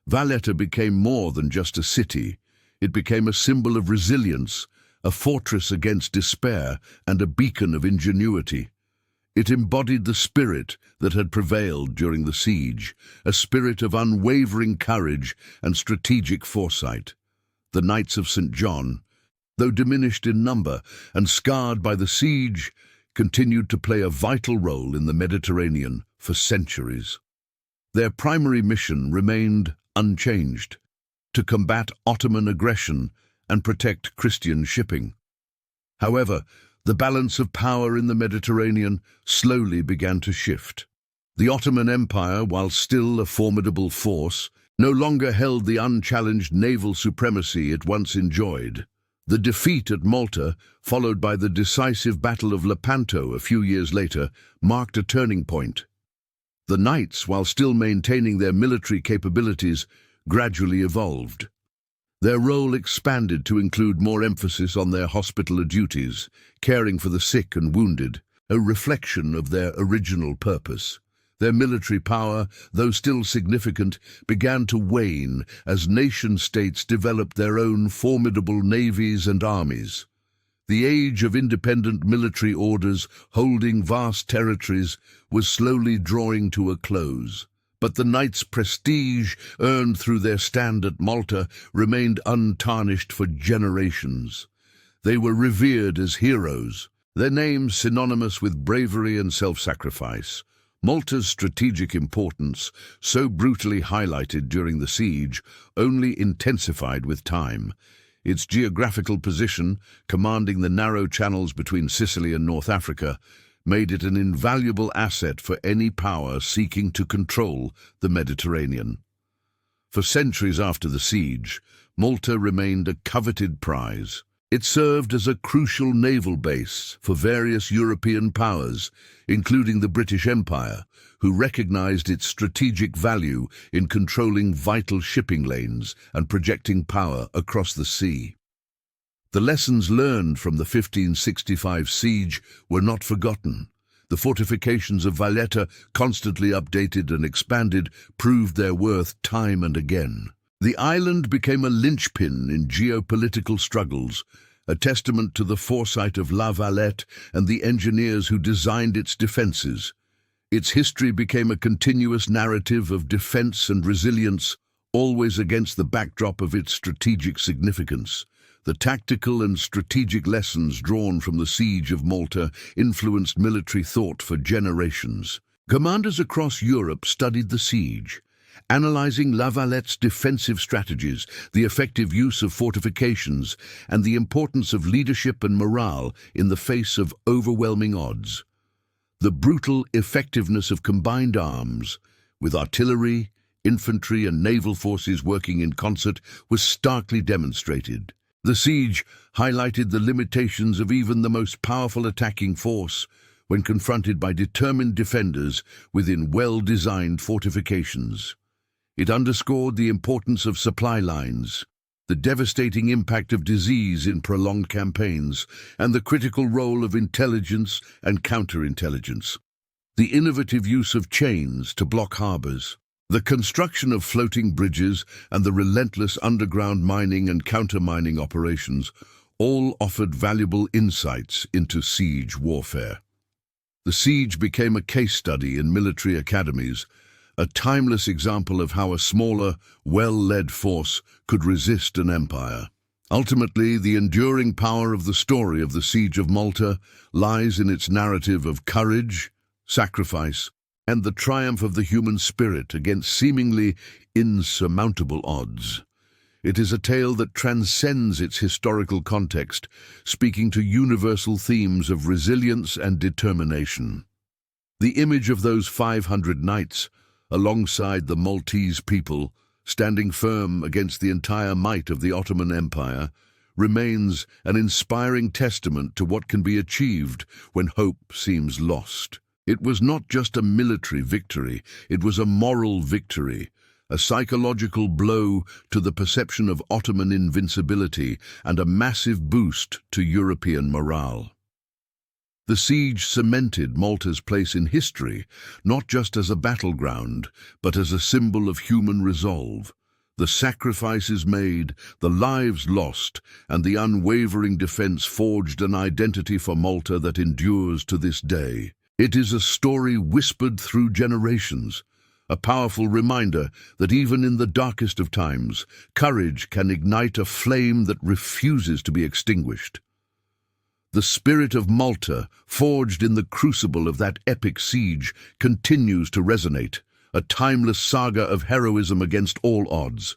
[SPEAKER 1] Valletta became more than just a city. It became a symbol of resilience, a fortress against despair, and a beacon of ingenuity. It embodied the spirit that had prevailed during the siege, a spirit of unwavering courage and strategic foresight. The Knights of St. John, though diminished in number and scarred by the siege, continued to play a vital role in the Mediterranean for centuries. Their primary mission remained unchanged: to combat Ottoman aggression and protect Christian shipping. However, the balance of power in the Mediterranean slowly began to shift. The Ottoman Empire, while still a formidable force, no longer held the unchallenged naval supremacy it once enjoyed. The defeat at Malta, followed by the decisive Battle of Lepanto a few years later, marked a turning point. The Knights, while still maintaining their military capabilities, gradually evolved. Their role expanded to include more emphasis on their hospitaller duties, caring for the sick and wounded, a reflection of their original purpose. Their military power, though still significant, began to wane as nation-states developed their own formidable navies and armies. The age of independent military orders holding vast territories was slowly drawing to a close. But the Knights' prestige, earned through their stand at Malta, remained untarnished for generations. They were revered as heroes, their names synonymous with bravery and self-sacrifice. Malta's strategic importance, so brutally highlighted during the siege, only intensified with time. Its geographical position, commanding the narrow channels between Sicily and North Africa, made it an invaluable asset for any power seeking to control the Mediterranean. For centuries after the siege, Malta remained a coveted prize. It served as a crucial naval base for various European powers, including the British Empire, who recognized its strategic value in controlling vital shipping lanes and projecting power across the sea. The lessons learned from the 1565 siege were not forgotten. The fortifications of Valletta, constantly updated and expanded, proved their worth time and again. The island became a linchpin in geopolitical struggles, a testament to the foresight of La Valette and the engineers who designed its defenses. Its history became a continuous narrative of defense and resilience, always against the backdrop of its strategic significance. The tactical and strategic lessons drawn from the siege of Malta influenced military thought for generations. Commanders across Europe studied the siege, analyzing La Valette's defensive strategies, the effective use of fortifications, and the importance of leadership and morale in the face of overwhelming odds. The brutal effectiveness of combined arms, with artillery, infantry, and naval forces working in concert, was starkly demonstrated. The siege highlighted the limitations of even the most powerful attacking force when confronted by determined defenders within well-designed fortifications. It underscored the importance of supply lines, the devastating impact of disease in prolonged campaigns, and the critical role of intelligence and counterintelligence. The innovative use of chains to block harbors, the construction of floating bridges, and the relentless underground mining and counter-mining operations all offered valuable insights into siege warfare. The siege became a case study in military academies, a timeless example of how a smaller, well-led force could resist an empire. Ultimately, the enduring power of the story of the Siege of Malta lies in its narrative of courage, sacrifice, and the triumph of the human spirit against seemingly insurmountable odds. It is a tale that transcends its historical context, speaking to universal themes of resilience and determination. The image of those 500 knights, alongside the Maltese people, standing firm against the entire might of the Ottoman Empire, remains an inspiring testament to what can be achieved when hope seems lost. It was not just a military victory, it was a moral victory, a psychological blow to the perception of Ottoman invincibility and a massive boost to European morale. The siege cemented Malta's place in history, not just as a battleground, but as a symbol of human resolve. The sacrifices made, the lives lost, and the unwavering defense forged an identity for Malta that endures to this day. It is a story whispered through generations, a powerful reminder that even in the darkest of times, courage can ignite a flame that refuses to be extinguished. The spirit of Malta, forged in the crucible of that epic siege, continues to resonate, a timeless saga of heroism against all odds.